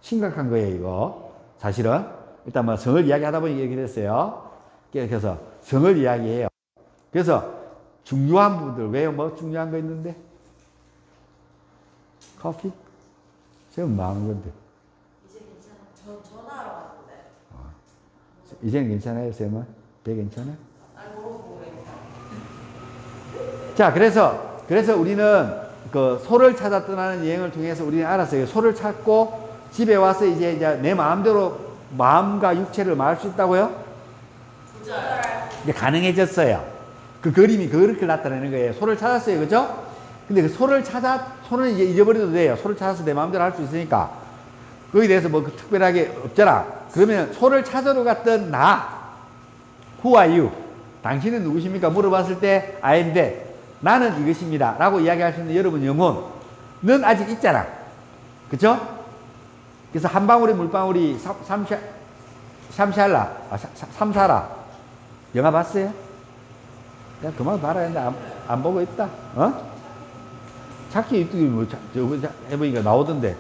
심각한 거예요, 이거. 사실은. 일단 뭐 성을 이야기하다 보니 이렇게 됐어요. 그래서 성을 이야기해요. 그래서 중요한 부분들, 왜 뭐 중요한 거 있는데? 커피? 지금 많은 건데. 이제 괜찮아. 전화하러 갔는데. 이제는 괜찮아요, 쌤은? 배 괜찮아? 아니 모르겠어. 자, 그래서 우리는 그 소를 찾아 떠나는 여행을 통해서 우리는 알았어요. 소를 찾고 집에 와서 이제 내 마음대로 마음과 육체를 말할 수 있다고요? 이제 가능해졌어요. 그 그림이 그렇게 나타내는 거예요. 소를 찾았어요. 그죠? 근데 그 소는 이제 잊어버려도 돼요. 소를 찾아서 내 마음대로 할 수 있으니까. 거기에 대해서 뭐 특별하게 없잖아. 그러면 소를 찾으러 갔던 Who are you? 당신은 누구십니까? 물어봤을 때 I am that. 나는 이것입니다. 라고 이야기할 수 있는 여러분 영혼은 아직 있잖아. 그쵸? 그래서 한 방울의 물방울이 삼사라. 영화 봤어요? 그냥 그만 봐라 했는데 안 보고 있다. 찾기 유튜브 뭐, 저거 해보니까 나오던데.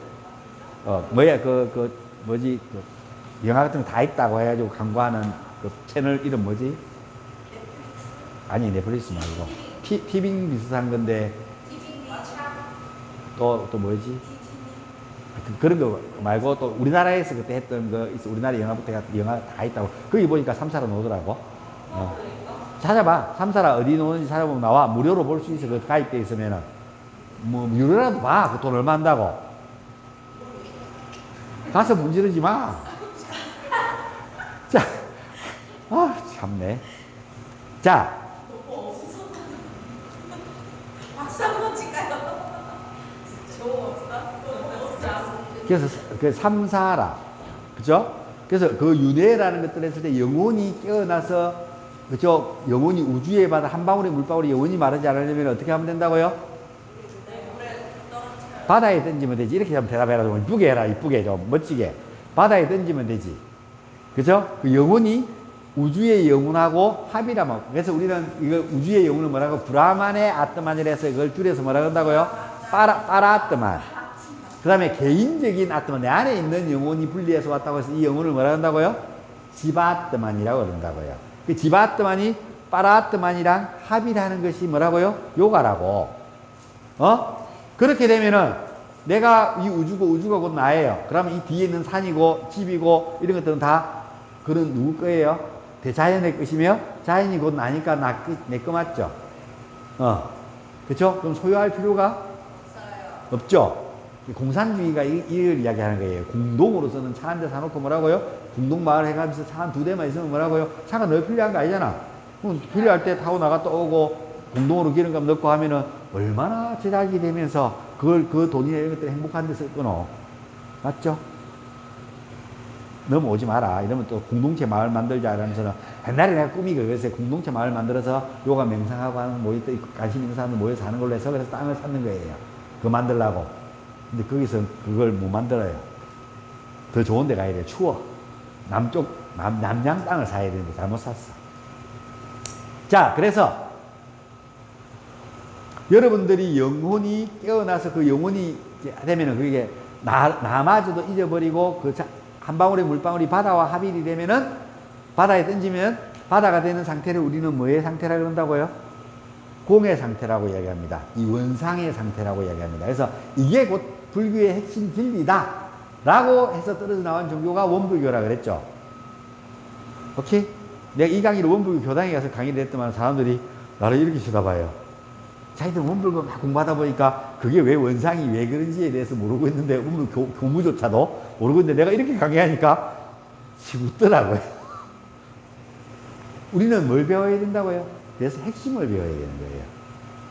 뭐야, 뭐지, 영화 같은 거 다 있다고 해가지고 광고하는 그 채널 이름 뭐지? 아니, 넷플릭스 말고. 티빙 비슷한 건데. 또 뭐지? 그런 거 말고 또 우리나라에서 그때 했던 거 있어. 우리나라 영화부터 영화 다 있다고. 거기 보니까 삼사라 나오더라고. 찾아봐. 삼사라 어디 나오는지 찾아보면 나와. 무료로 볼 수 있어. 그 가입돼 있으면은. 뭐, 무료라도 봐. 그 돈 얼마 한다고. 가서 문지르지 마. 자. 참네. 자. 박수 한번 칠까요? 좋은 없어? 그래서 그 삼사라. 그죠? 그래서 그 윤회라는 것들을 했을 때 영혼이 깨어나서, 그죠? 영혼이 우주의 바다, 한 방울의 물방울이 영혼이 마르지 않으려면 어떻게 하면 된다고요? 바다에 던지면 되지. 이렇게 하면 대답해라. 좀 이쁘게 해라. 이쁘게 좀 멋지게. 바다에 던지면 되지. 그죠? 그 영혼이 우주의 영혼하고 합이라면, 그래서 우리는 이거 우주의 영혼을 뭐라고? 브라만의 아트만이라 해서 이걸 줄여서 뭐라 그런다고요? 빠라아트만. 그 다음에 개인적인 아트만, 내 안에 있는 영혼이 분리해서 왔다고 해서 이 영혼을 뭐라 그런다고요? 지바아트만이라고 그런다고요. 그 지바아트만이 빠라아트만이랑 합이라는 것이 뭐라고요? 요가라고. 그렇게 되면은 내가 이 우주고 우주가 곧 나예요. 그러면 이 뒤에 있는 산이고 집이고 이런 것들은 다 그런 누구 거예요? 대자연의 것이며 자연이 곧 나니까 내 거 맞죠? 그렇죠? 그럼 소유할 필요가 없죠? 공산주의가 이걸 이야기하는 거예요. 공동으로서는 차 한 대 사놓고 뭐라고요? 공동마을 해가면서 차 한 두 대만 있으면 뭐라고요? 차가 너 필요한 거 아니잖아. 그럼 필요할 때 타고 나갔다 오고 공동으로 기름값 넣고 하면은 얼마나 제작이 되면서 그걸 그 돈이나 이런 것들 행복한 데 쓸 거노. 맞죠? 넘어오지 마라. 이러면 또 공동체 마을 만들자 이러면서는 옛날에 내가 꿈이 그거였어요. 공동체 마을 만들어서 요가 명상하고 하는 모여 관심 있는 사람들 모여서 사는 걸로 해서 그래서 땅을 샀는 거예요. 그거 만들라고. 근데 거기서 그걸 못 만들어요. 더 좋은 데 가야 돼. 추워. 남양 땅을 사야 되는데 잘못 샀어. 자, 그래서 여러분들이 영혼이 깨어나서 그 영혼이 되면은 그게 나마저도 잊어버리고 그 한 방울의 물방울이 바다와 합일이 되면은 바다에 던지면 바다가 되는 상태를 우리는 뭐의 상태라 그런다고요? 공의 상태라고 이야기합니다. 이 원상의 상태라고 이야기합니다. 그래서 이게 곧 불교의 핵심 진리다 라고 해서 떨어져 나온 종교가 원불교라 그랬죠. 오케이? 내가 이 강의를 원불교 교당에 가서 강의를 했더만 사람들이 나를 이렇게 쳐다봐요. 자기들 원불교 막 공부하다 보니까 그게 왜 원상이 왜 그런지에 대해서 모르고 있는데 원불교 교무조차도 모르고 있는데 내가 이렇게 강의하니까 웃더라고요. 우리는 뭘 배워야 된다고요? 그래서 핵심을 배워야 되는 거예요.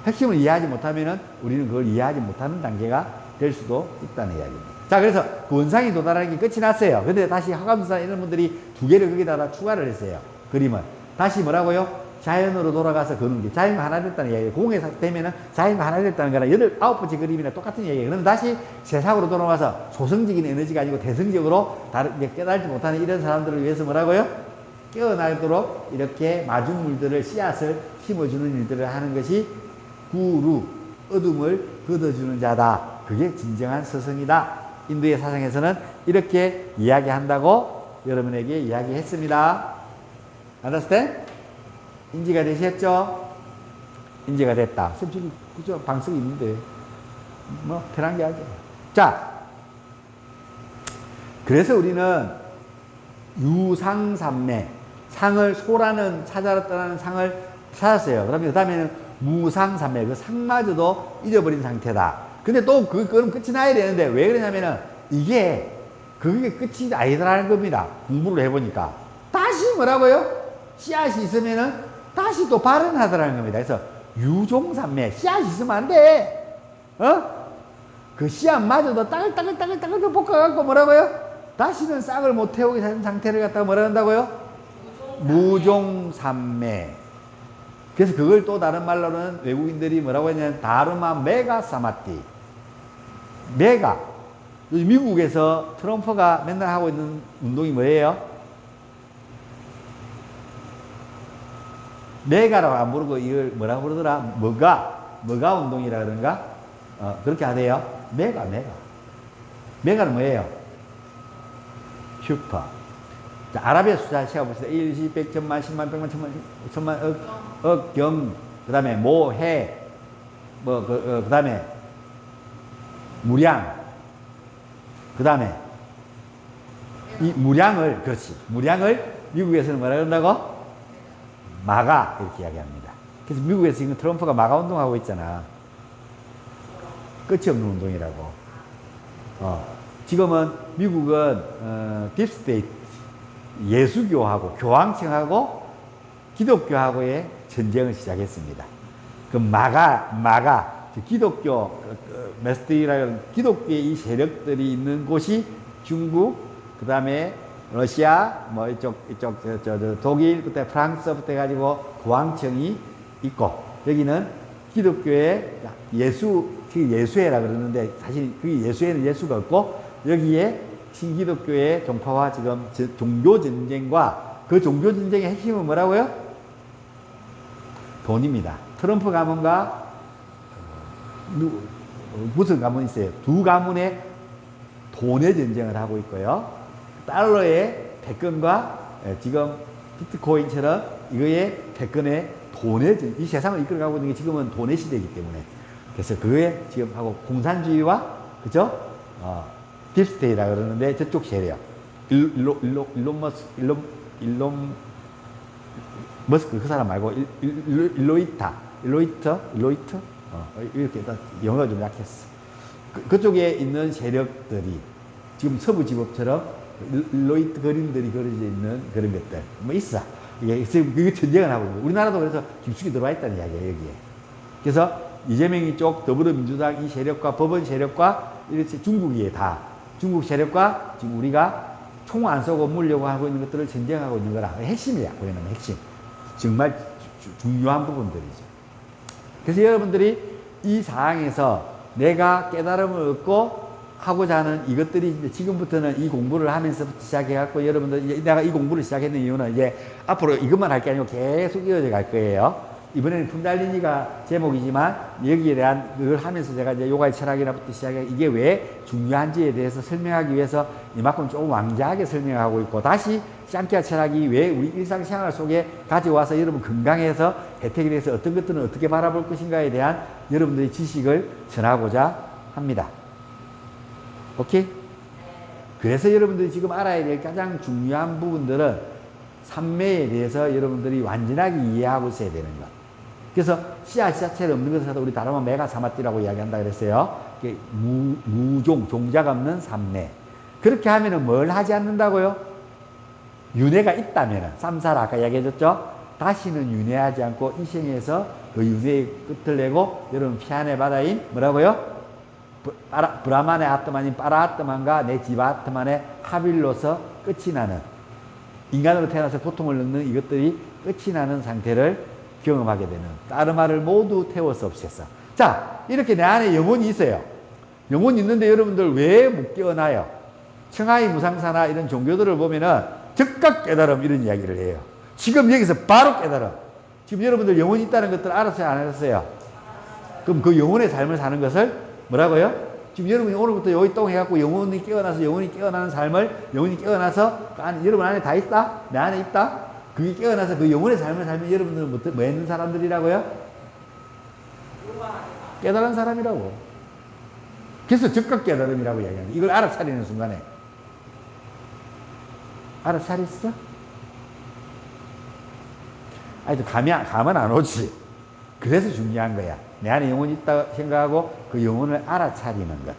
핵심을 이해하지 못하면은 우리는 그걸 이해하지 못하는 단계가 될 수도 있다는 이야기입니다. 자, 그래서 그 원상이 도달하는 게 끝이 났어요. 근데 다시 하감수사 이런 분들이 두 개를 거기다가 추가를 했어요. 그림을. 다시 뭐라고요? 자연으로 돌아가서 거는 게 자연과 하나 됐다는 이야기예요. 공에 되면은 자연과 하나 됐다는 거랑 9번째 그림이랑 똑같은 이야기예요. 그럼 다시 세상으로 돌아와서 소성적인 에너지가 아니고 대성적으로 깨달지 못하는 이런 사람들을 위해서 뭐라고요? 깨어나도록 이렇게 마중물들을 씨앗을 심어주는 일들을 하는 것이 구루, 어둠을 걷어주는 자다. 그게 진정한 스승이다. 인도의 사상에서는 이렇게 이야기한다고 여러분에게 이야기했습니다. Understand? 인지가 되셨죠? 인지가 됐다. 선생님, 그죠? 방석이 있는데. 뭐, 편한 게 하죠. 자. 그래서 우리는 유상삼매, 상을, 소라는 찾아러 떠나는 상을 찾았어요. 그러면 그 다음에는 무상삼매, 그 상마저도 잊어버린 상태다. 근데 또 그럼 끝이 나야 되는데 왜 그러냐면은 그게 끝이 아니더라는 겁니다. 공부를 해보니까. 다시 뭐라고요? 씨앗이 있으면은 다시 또 발현하더라는 겁니다. 그래서 유종삼매, 씨앗이 있으면 안 돼. 그 씨앗마저도 따글따글 볶아갖고 뭐라고요? 다시는 싹을 못 태우게 되는 상태를 갖다가 뭐라 한다고요? 무종삼매. 그래서 그걸 또 다른 말로는 외국인들이 뭐라고 했냐면 다르마 메가 사마티. 메가. 미국에서 트럼프가 맨날 하고 있는 운동이 뭐예요? 메가라고 안 부르고 이걸 뭐라고 부르더라? 뭐가 운동이라 그런가? 그렇게 하대요. 메가. 메가는 뭐예요? 슈퍼. 자, 아라비아 숫자 시작 봅시다. 1, 10, 100, 천만, 10만, 100만, 천만, 억, 경, 그 다음에 모, 해, 그 다음에 무량, 그 다음에 이 무량을 미국에서는 뭐라 그런다고? 마가 이렇게 이야기합니다. 그래서 미국에서 지금 트럼프가 마가 운동하고 있잖아. 끝이 없는 운동이라고. 지금은 미국은 딥스테이트 예수교하고 교황청하고 기독교하고의 전쟁을 시작했습니다. 그 마가 기독교 메스티라는 기독교의 이 세력들이 있는 곳이 중국, 그 다음에 러시아, 뭐 독일부터 프랑스부터 해가지고 교황청이 있고, 여기는 기독교의 예수회라 그러는데 사실 그 예수회는 예수가 없고, 여기에 신기독교의 종파와 지금 종교 전쟁과 그 종교 전쟁의 핵심은 뭐라고요? 돈입니다. 트럼프 가문과 무슨 가문이 있어요? 두 가문의 돈의 전쟁을 하고 있고요. 달러의 패권과 지금 비트코인처럼 이거의 패권의 돈의 이 세상을 이끌어가고 있는 게 지금은 돈의 시대이기 때문에 그래서 그게 지금 하고 공산주의와 그죠? 딥스테이라 그러는데 저쪽 세력 일론 머스크 그 사람 말고 일로이트 이렇게 영어가 좀 약했어. 그쪽에 있는 세력들이 지금 서부지법처럼 일로이트 그림들이 그려져 있는 그런 것들 뭐 있어. 이게 전쟁을 하고 있고 우리나라도 그래서 깊숙이 들어와 있다는 이야기예요 여기에. 그래서 이재명이 쪽 더불어민주당 이 세력과 법원 세력과 이렇게 중국이 다 중국 세력과 지금 우리가 총 안 쏘고 물려고 하고 있는 것들을 전쟁하고 있는 거라 핵심이야. 그거는 핵심. 정말 중요한 부분들이죠. 그래서 여러분들이 이 상황에서 내가 깨달음을 얻고 하고자 하는 이것들이 이제 지금부터는 이 공부를 하면서부터 시작해갖고 여러분들 이제 내가 이 공부를 시작했는 이유는 이제 앞으로 이것만 할 게 아니고 계속 이어져 갈 거예요. 이번에는 푼달리니가 제목이지만 여기에 대한 그걸 하면서 제가 이제 요가의 철학이라부터 시작해 이게 왜 중요한지에 대해서 설명하기 위해서 이만큼 조금 왕자하게 설명하고 있고 다시 샹키아 철학이 왜 우리 일상생활 속에 가져와서 여러분 건강해서 혜택에 대해서 어떤 것들은 어떻게 바라볼 것인가에 대한 여러분들의 지식을 전하고자 합니다. 오케이? 그래서 여러분들이 지금 알아야 될 가장 중요한 부분들은 삼매에 대해서 여러분들이 완전하게 이해하고 있어야 되는 것. 그래서 씨앗 자체를 없는 것을 우리 다르마 메가 사마띠라고 이야기한다 그랬어요. 종자가 없는 삼매. 그렇게 하면은 뭘 하지 않는다고요? 윤회가 있다면은, 삼사라 아까 이야기해줬죠? 다시는 윤회하지 않고 이 생에서 그 윤회의 끝을 내고 여러분 피안의 바다인 뭐라고요? 브라만의 아트만인 파라아트만과 내 지바아트만의 합일로서 끝이 나는 인간으로 태어나서 고통을 겪는 이것들이 끝이 나는 상태를 경험하게 되는 따르마를 모두 태워서 없앴어. 자, 이렇게 내 안에 영혼이 있어요. 영혼이 있는데 여러분들 왜 못 깨어나요? 청하이 무상사나 이런 종교들을 보면은 즉각 깨달음 이런 이야기를 해요. 지금 여기서 바로 깨달음. 지금 여러분들 영혼이 있다는 것들 알았어요? 안 알았어요? 그럼 그 영혼의 삶을 사는 것을 뭐라고요? 지금 여러분이 오늘부터 여기 똥 해갖고 영혼이 깨어나서 영혼이 깨어나는 삶을 영혼이 깨어나서 여러분 안에 다 있다? 내 안에 있다? 그게 깨어나서 그 영혼의 삶을 살면 여러분들은 뭐 했는 사람들이라고요? 깨달은 사람이라고. 그래서 즉각 깨달음이라고 이야기합니다. 이걸 알아차리는 순간에. 알아차렸어? 아니, 감은 안 오지. 그래서 중요한 거야. 내 안에 영혼이 있다고 생각하고 그 영혼을 알아차리는 것.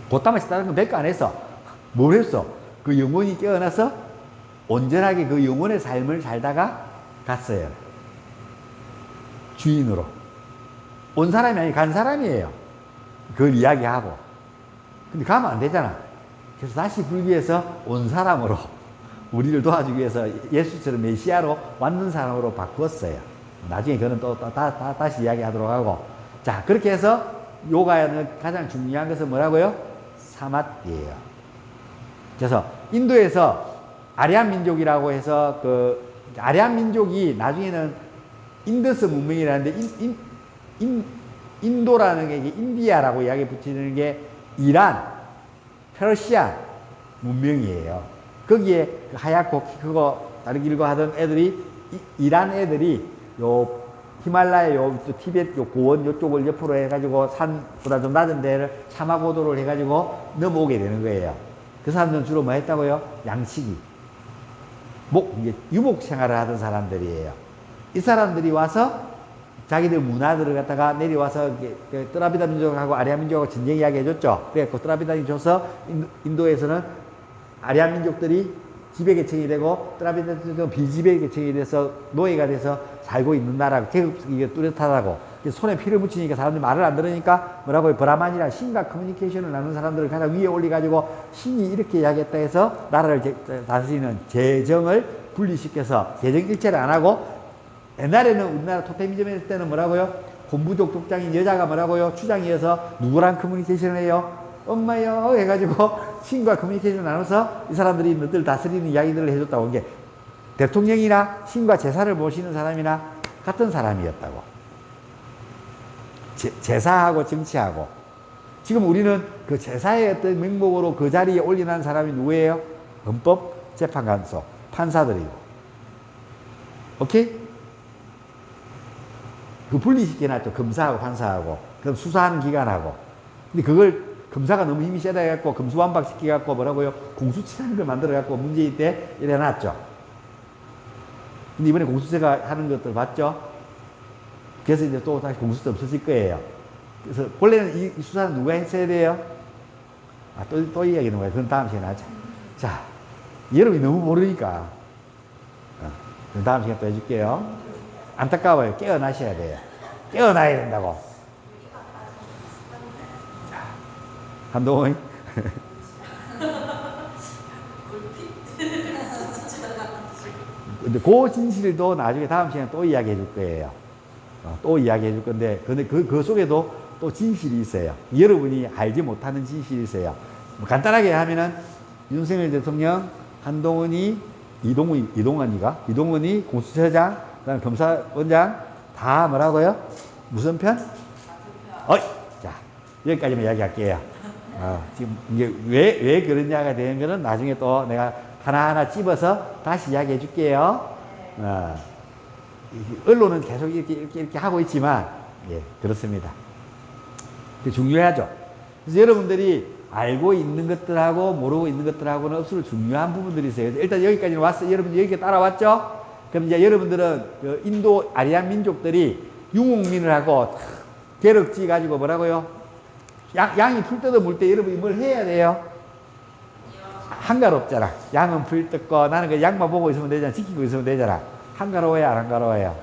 곧다마시 다른 건 몇 거 안 했어. 뭘 했어? 그 영혼이 깨어나서 온전하게 그 영혼의 삶을 살다가 갔어요. 주인으로. 온 사람이 아니고 간 사람이에요. 그걸 이야기하고. 근데 가면 안 되잖아. 그래서 다시 불교에서 온 사람으로 우리를 도와주기 위해서 예수처럼 메시아로 왔는 사람으로 바꾸었어요. 나중에 그는 또 다시 이야기하도록 하고. 자, 그렇게 해서 요가는 가장 중요한 것은 뭐라고요? 사마띠예요. 그래서 인도에서 아리안 민족이라고 해서 그 아리안 민족이 나중에는 인더스 문명이라는데 인도라는 게 인디아라고 이야기 붙이는 게 이란, 페르시아 문명이에요. 거기에 그 하얗고 키 크고 다리 길고 하던 애들이 이란 애들이 요 히말라야 요 티벳 요 고원 요쪽을 옆으로 해가지고 산보다 좀 낮은 데를 사마고도를 해가지고 넘어오게 되는 거예요. 그 사람들은 주로 뭐 했다고요? 양치기. 이게 유목 생활을 하던 사람들이에요. 이 사람들이 와서 자기들 문화들을 갖다가 내려와서 뜨라비다 민족하고 아리아 민족하고 전쟁 이야기 해줬죠. 그래서 뜨라비다니 줘서 인도에서는 아리아 민족들이 지배계층이 되고 뜨라비다 민족은 비지배계층이 돼서 노예가 돼서 살고 있는 나라고 계급이 뚜렷하다고. 손에 피를 묻히니까 사람들이 말을 안 들으니까 뭐라고 해요? 브라만이라 신과 커뮤니케이션을 나누는 사람들을 가장 위에 올려가지고 신이 이렇게 이야기했다 해서 나라를 다스리는 재정을 분리시켜서 재정일체를 안 하고 옛날에는 우리나라 토테미즘 할 때는 뭐라고요? 본부족 족장인 여자가 뭐라고요? 추장이어서 누구랑 커뮤니케이션을 해요? 엄마요 해가지고 신과 커뮤니케이션을 나눠서 이 사람들이 너들 다스리는 이야기들을 해줬다고. 이게 대통령이나 신과 제사를 모시는 사람이나 같은 사람이었다고. 제사하고 정치하고. 지금 우리는 그 제사의 어떤 명목으로 그 자리에 올려놓은 사람이 누구예요? 헌법재판관소, 판사들이고. 오케이? 그 분리시켜놨죠. 검사하고 판사하고. 그럼 수사하는 기관하고. 근데 그걸 검사가 너무 힘이 세다 해갖고 검수완박시켜갖고 뭐라고요? 공수처라는 걸 만들어갖고 문재인 때 이래놨죠. 근데 이번에 공수처가 하는 것들 봤죠? 그래서 이제 또 다시 공수처 없어질 거예요. 그래서 원래는 이 수사는 누가 했어야 돼요? 아, 또 이야기하는 거예요. 그건 다음 시간에 하자. 자, 여러분이 너무 모르니까. 그럼 다음 시간에 또 해줄게요. 안타까워요. 깨어나셔야 돼요. 깨어나야 된다고. 자, 한동훈. 근데 그 진실도 나중에 다음 시간에 또 이야기 해줄 거예요. 또 이야기 해줄 건데, 근데 그 속에도 또 진실이 있어요. 여러분이 알지 못하는 진실이 있어요. 뭐 간단하게 하면은, 윤석열 대통령, 한동훈이, 이동훈이 공수처장, 그 다음 검사원장, 다 뭐라고요? 무슨 편? 자, 여기까지만 이야기할게요. 지금 이게 왜 그러냐가 되는 거는 나중에 또 내가 하나하나 찝어서 다시 이야기해 줄게요. 언론은 계속 이렇게 하고 있지만, 예, 그렇습니다. 중요하죠. 그래서 여러분들이 알고 있는 것들하고 모르고 있는 것들하고는 없을 중요한 부분들이 있어요. 일단 여기까지 왔어요. 여러분들 여기까지 따라왔죠? 그럼 이제 여러분들은 그 인도 아리안 민족들이 유목민을 하고 계륵지 가지고 뭐라고요? 양이 풀 뜯어 물 때 여러분이 뭘 해야 돼요? 한가롭잖아. 양은 풀 뜯고 나는 그 양만 보고 있으면 되잖아. 지키고 있으면 되잖아. 한가로워요, 안 한가로워요?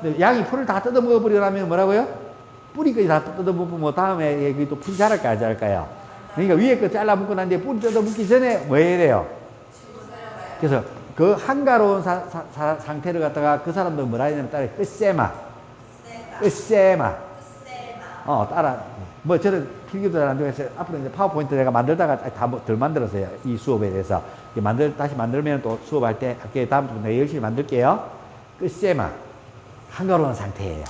근데 양이 풀을 다 뜯어 먹어버리려면 뭐라고요? 뿌리까지 다 뜯어 먹으면 다음에 또 풀 자랄까 안 자랄까요? 그러니까 위에 거 잘라 먹고 난 뒤에 뿌리 뜯어 먹기 전에 뭐 해야 돼요? 그래서 그 한가로운 상태를 갖다가 그 사람들 뭐라 해야 되냐면 따라 으세마. 따라. 뭐 저는 필기도 잘 안 되고 해서 앞으로 이제 파워포인트 내가 만들다가 다 덜 만들었어요. 이 수업에 대해서. 다시 만들면 또 수업할 때 학교에 다음부터 내가 열심히 만들게요. 으세마. 한가로운 상태예요.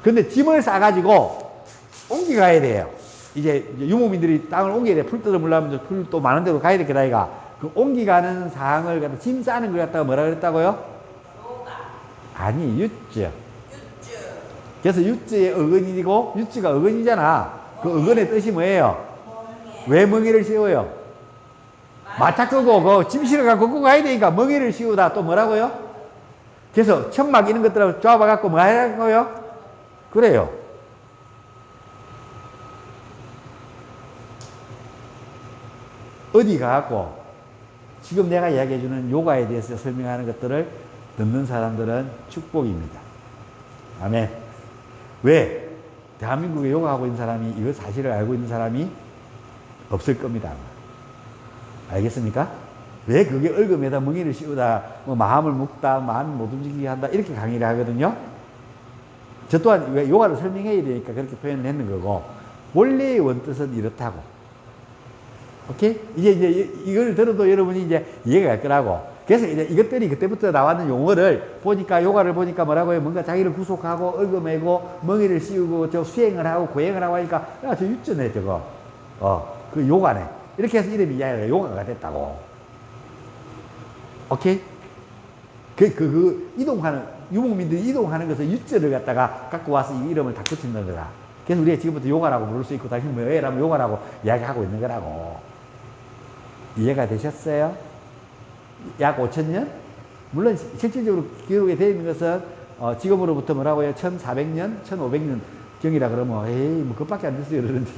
근데 짐을 싸가지고 옮겨가야 돼요. 이제 유목민들이 땅을 옮겨야 돼. 풀 뜯어 물려면 풀 또 많은 데로 가야 되겠다, 이가. 그 옮기가는 상황을 갖다 짐 싸는 걸 갖다가 뭐라 그랬다고요? 아니, 유주. 그래서 유주의 어근이고, 유주가 어근이잖아. 그 어근의 뜻이 뭐예요? 왜 멍에를 씌워요? 마차 끄고, 그 짐 실어가고 끄고 가야 되니까 멍에를 씌우다. 또 뭐라고요? 그래서 천막 이런 것들하고 잡아갖고 뭐 하라고요? 그래요. 어디 가갖고 지금 내가 이야기해주는 요가에 대해서 설명하는 것들을 듣는 사람들은 축복입니다. 아멘. 왜? 대한민국에 요가하고 있는 사람이, 이거 사실을 알고 있는 사람이 없을 겁니다. 알겠습니까? 왜 그게 얼금에다 멍이를 씌우다, 뭐 마음을 묶다, 마음을 못 움직이게 한다, 이렇게 강의를 하거든요. 저 또한 왜 요가를 설명해야 되니까 그렇게 표현을 했는 거고, 원래의 원뜻은 이렇다고. 오케이? 이제 이걸 들어도 여러분이 이제 이해가 갈 거라고. 그래서 이제 이것들이 그때부터 나왔는 용어를 보니까, 요가를 보니까 뭐라고요? 뭔가 자기를 구속하고, 얼금매고, 멍이를 씌우고, 저 수행을 하고, 고행을 하고 하니까, 야, 저 유전네, 저거. 그 요가네. 이렇게 해서 이름이 요가가 됐다고. 오케이? 이동하는, 유목민들이 이동하는 것을 유전을 갖다가 갖고 와서 이 이름을 다 붙인다는 거다. 그래서 우리가 지금부터 요가라고 부를 수 있고, 당신 뭐예요? 요가라고 이야기하고 있는 거라고. 이해가 되셨어요? 약 5,000년? 물론 실질적으로 기록에 되어 있는 것은 지금으로부터 뭐라고요? 1,400년, 1,500년 경이라 그러면 에이 뭐 그것밖에 안 됐어요 이러는데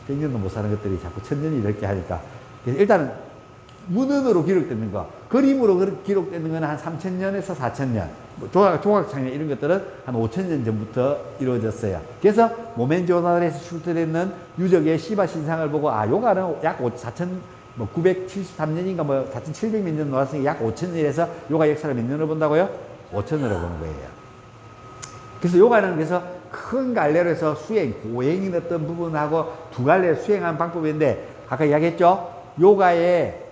100년도 못 사는 것들이 자꾸 1,000년이 이렇게 하니까. 그래서 일단은 문헌으로 기록되는 거, 그림으로 기록되는 거는 한 3,000년에서 4,000년, 뭐 조각창에 이런 것들은 한 5,000년 전부터 이루어졌어요. 그래서 모멘조다로에서 출토되는 유적의 시바 신상을 보고, 아, 요가는 약 973년인가 뭐 4,700몇 년 나왔으니 약 5,000년에서 요가 역사를 몇 년을 본다고요? 5,000년을 보는 거예요. 그래서 요가는 큰 갈래로 해서 수행, 고행인 어떤 부분하고 두 갈래 수행한 방법인데, 아까 이야기했죠? 요가의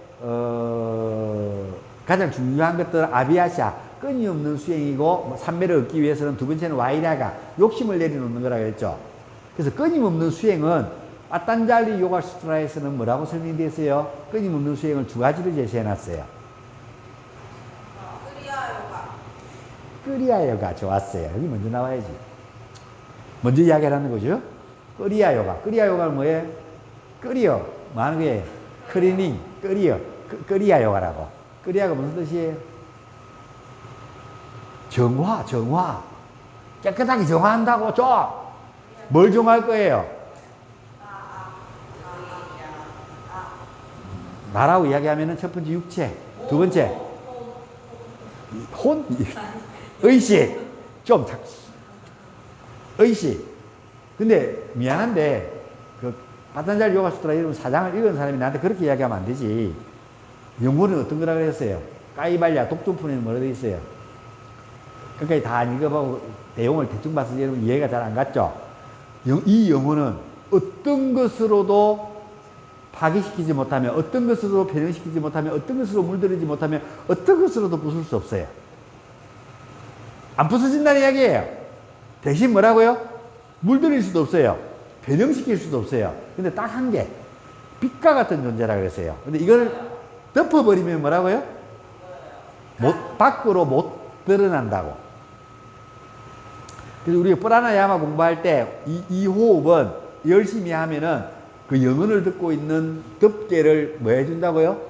가장 중요한 것들은 아비아샤, 끊임없는 수행이고, 뭐 삼매를 얻기 위해서는 두 번째는 와이라가, 욕심을 내려놓는 거라고 했죠. 그래서 끊임없는 수행은 빠딴잘리 요가 수트라에서는 뭐라고 설명되어 있어요? 끊임없는 수행을 두 가지로 제시해 놨어요. 끄리아 요가 좋았어요. 여기 먼저 나와야지. 먼저 이야기하는 거죠. 끄리아 요가. 끄리아 요가는 뭐예요? 끄리어. 뭐 하는 거예요? 클리닝, 끄리어. 끄리아 요가라고. 끄리아가 무슨 뜻이에요? 정화, 정화. 깨끗하게 정화한다고, 좀. 뭘 정화할 거예요? 나라고 이야기하면은 첫 번째 육체, 두 번째 혼, 의식, 좀 의식. 근데 미안한데 그 파탄자리 요가 수트라 이런 사장을 읽은 사람이 나한테 그렇게 이야기하면 안 되지. 영문은 어떤 거라 그랬어요? 까이발야 독tumfun에는 뭐라 돼 있어요? 그러니까 다 안 읽어보고 내용을 대충 봐서 여러분 이해가 잘 안 갔죠? 이 영혼은 어떤 것으로도 파괴시키지 못하면, 어떤 것으로 변형시키지 못하면, 어떤 것으로 물들이지 못하면, 어떤 것으로도 부술 수 없어요. 안 부서진다는 이야기예요. 대신 뭐라고요? 물들일 수도 없어요. 변형시킬 수도 없어요. 근데 딱 한 개. 빛과 같은 존재라 그랬어요. 근데 이걸 덮어버리면 뭐라고요? 밖으로 못 드러난다고. 그래서 우리가 프라나야마 공부할 때 이 호흡은 열심히 하면은 그 영혼을 듣고 있는 덮개를 뭐 해준다고요?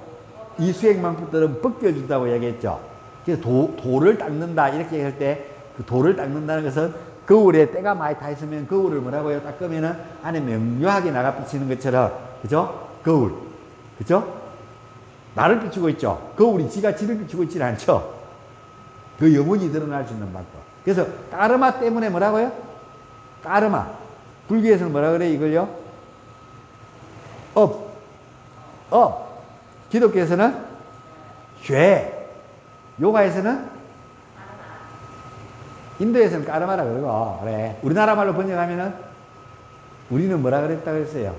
이 수행방법들은 벗겨준다고 얘기했죠. 그래서 돌을 닦는다 이렇게 할 때 그 돌을 닦는다는 것은 거울에 때가 많이 타 있으면 거울을 뭐라고요? 닦으면은 안에 명료하게 나가 비치는 것처럼, 그죠? 거울, 그죠? 나를 비추고 있죠. 거울이 지가 지를 비추고 있지는 않죠. 그 영혼이 드러날 수 있는 방법. 그래서 까르마 때문에 뭐라고요? 까르마. 불교에서는 뭐라 그래 이걸요? 기독교에서는 죄. 요가에서는 인도에서는 까르마라 그러고, 그래. 우리나라 말로 번역하면은 우리는 뭐라 그랬다 그랬어요?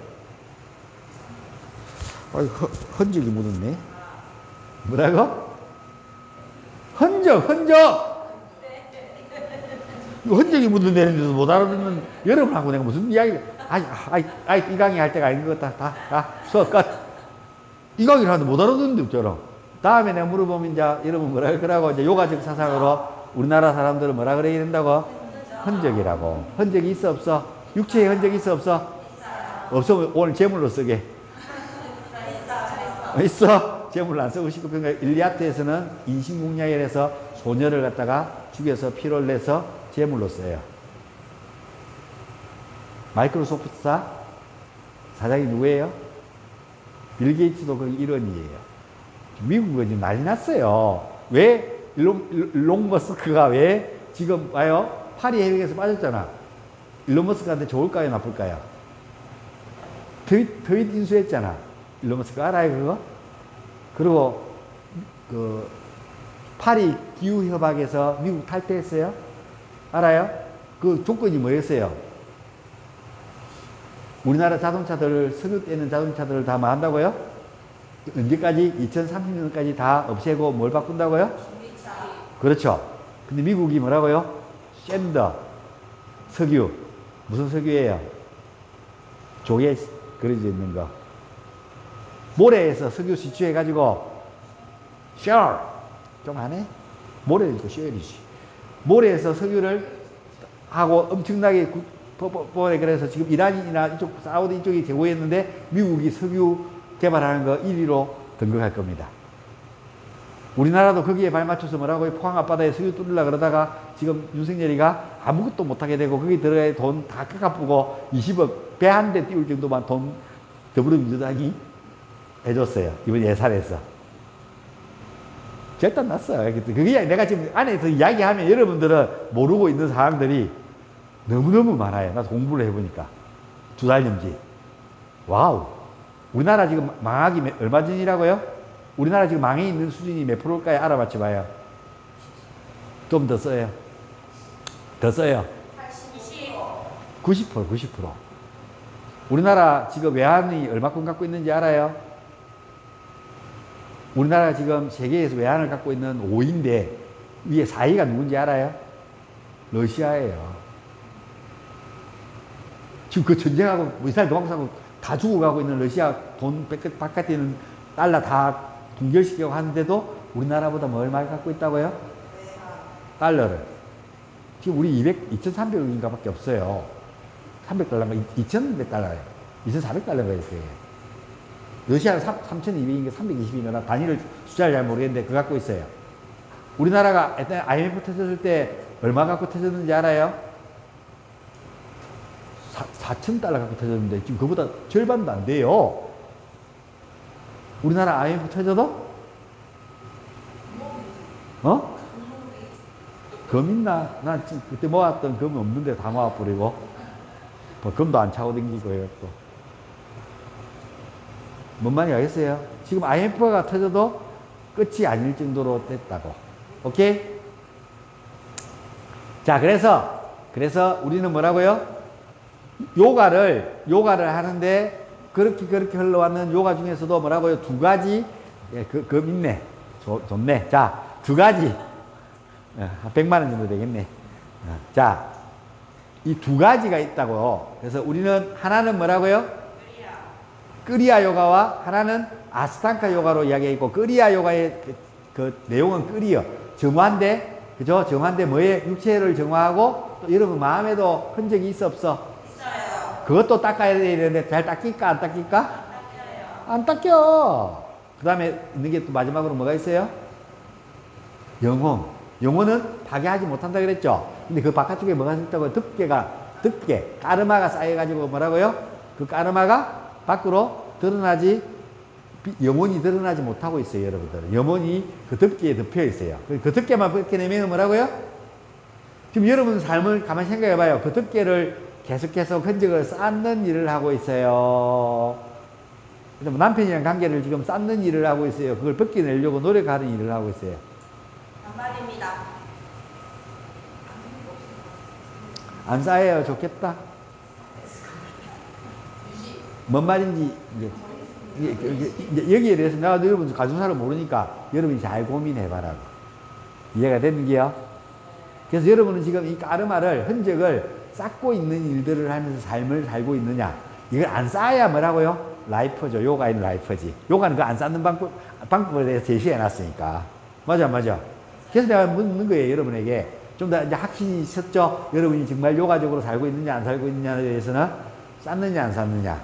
흔적이 묻었네. 뭐라고? 흔적. 흔적이 묻은다는 데서 못 알아듣는 여러분하고 내가 무슨 이야기, 이 강의 할 때가 아닌 것 같다. 수업 끝. 이 강의를 하는데 못 알아듣는데 없잖아. 다음에 내가 물어보면 이제 여러분 뭐라 할 거라고, 이제 요가적 사상으로 우리나라 사람들은 뭐라 그래야 된다고? 흔적이라고. 흔적이 있어, 없어? 육체에 흔적이 있어, 없어? 없으면 오늘 제물로 쓰게. 있어. 제물로 안 쓰고 싶고. 그러니까 일리아트에서는 인신공양이라서 소녀를 갖다가 죽여서 피를 내서 제물로 써요. 마이크로소프트사 사장이 누구예요? 빌 게이츠도 그 일원이에요. 미국은 지금 난리 났어요. 왜 일론 머스크가 왜 지금 와요? 파리 해역에서 빠졌잖아. 일론 머스크한테 좋을까요, 나쁠까요? 트윗 인수했잖아. 일론 머스크 알아요, 그거? 그리고 그 파리 기후 협약에서 미국 탈퇴했어요. 알아요? 그 조건이 뭐였어요? 우리나라 자동차들, 석유 떼는 자동차들을 다 뭐 한다고요? 언제까지? 2030년까지 다 없애고 뭘 바꾼다고요? 그렇죠. 근데 미국이 뭐라고요? 샌더, 석유. 무슨 석유예요? 조개 그려져 있는 거. 모래에서 석유 시추해가지고, 쉘! 좀 안 해? 모래니까 쉘이지. 모래에서 석유를 하고 엄청나게 그래서 지금 이란이나 이쪽, 사우디 이쪽이 제고했는데 미국이 석유 개발하는 거 1위로 등극할 겁니다. 우리나라도 거기에 발맞춰서 뭐라고요? 포항 앞바다에 석유 뚫으려 그러다가 지금 윤석열이가 아무것도 못하게 되고 거기 들어가야 돈 다 깎아쁘고 20억 배 한 대 띄울 정도만 돈 더불어민주당이 해줬어요. 이번 예산에서. 결단 났어요. 그게 내가 지금 안에서 이야기하면 여러분들은 모르고 있는 사항들이 너무너무 많아요. 나도 공부를 해보니까. 2달 넘지. 와우. 우리나라 지금 망하기 얼마 전이라고요? 우리나라 지금 망해 있는 수준이 몇 프로일까요? 알아맞혀 봐요. 좀 더 써요. 더 써요. 90%. 우리나라 지금 외환이 얼마큼 갖고 있는지 알아요? 우리나라가 지금 세계에서 외환을 갖고 있는 5위인데 위에 4위가 누군지 알아요? 러시아예요. 지금 그 전쟁하고 이스라엘 도망치고 다 죽어가고 있는 러시아 돈 바깥에 있는 달러 다 동결시키려고 하는데도 우리나라보다 뭐 얼마를 갖고 있다고요? 달러를. 지금 우리 2,300억인가 밖에 없어요. 300달러인가? 2,100달러예요. 2,400달러인가 이렇게. 러시아는 3,200인가 320인가 단위를 숫자를 잘 모르겠는데 그거 갖고 있어요. 우리나라가 IMF 터졌을 때 얼마 갖고 터졌는지 알아요? 4,000달러 갖고 터졌는데 지금 그보다 절반도 안 돼요. 우리나라 IMF 터져도? 어? 검 있나? 난 지금 그때 모았던 검이 없는데 다 모아버리고 뭐 검도 안 차고 댕기고 해갖고 뭔 말인지 알겠어요? 지금 IMF가 터져도 끝이 아닐 정도로 됐다고. 오케이? 자, 그래서 우리는 뭐라고요? 요가를 하는데 그렇게 흘러왔는 요가 중에서도 뭐라고요? 두 가지. 예, 그 있네. 좋네. 자, 두 가지. 한 100만 원 정도 되겠네. 자, 이 두 가지가 있다고. 그래서 우리는 하나는 뭐라고요? 끄리아 요가와 하나는 아스탕카 요가로 이야기했고, 끄리아 요가의 그 내용은 끄리어. 정화인데, 그죠? 정화인데 뭐에? 육체를 정화하고, 또 여러분 마음에도 흔적이 있어, 없어? 있어요. 그것도 닦아야 되는데, 잘 닦일까, 안 닦일까? 안 닦여. 그 다음에 있는 게 또 마지막으로 뭐가 있어요? 영혼. 영혼은 파괴하지 못한다 그랬죠? 근데 그 바깥쪽에 뭐가 있다고? 덮개, 까르마가 쌓여가지고 뭐라고요? 그 까르마가 밖으로 드러나지, 영혼이 드러나지 못하고 있어요, 여러분들. 영혼이 그 덮개에 덮여 있어요. 그 덮개만 벗겨내면 뭐라고요? 지금 여러분 삶을 가만히 생각해 봐요. 그 덮개를 계속 흔적을 쌓는 일을 하고 있어요. 남편이랑 관계를 지금 쌓는 일을 하고 있어요. 그걸 벗겨내려고 노력하는 일을 하고 있어요. 반말입니다. 안 쌓여요. 좋겠다. 뭔 말인지 이제 여기에 대해서 내가 여러분 가정사를 모르니까 여러분이 잘 고민해봐라. 이해가 되는게요? 그래서 여러분은 지금 이 까르마를 흔적을 쌓고 있는 일들을 하면서 삶을 살고 있느냐? 이걸 안 쌓아야 뭐라고요? 라이프죠. 요가인 라이프지. 요가는 그 안 쌓는 방법에 대해서 제시해놨으니까. 맞아. 그래서 내가 묻는 거예요, 여러분에게. 좀 더 이제 확신이 섰죠? 여러분이 정말 요가적으로 살고 있느냐, 안 살고 있느냐에 대해서는 쌓느냐, 안 쌓느냐.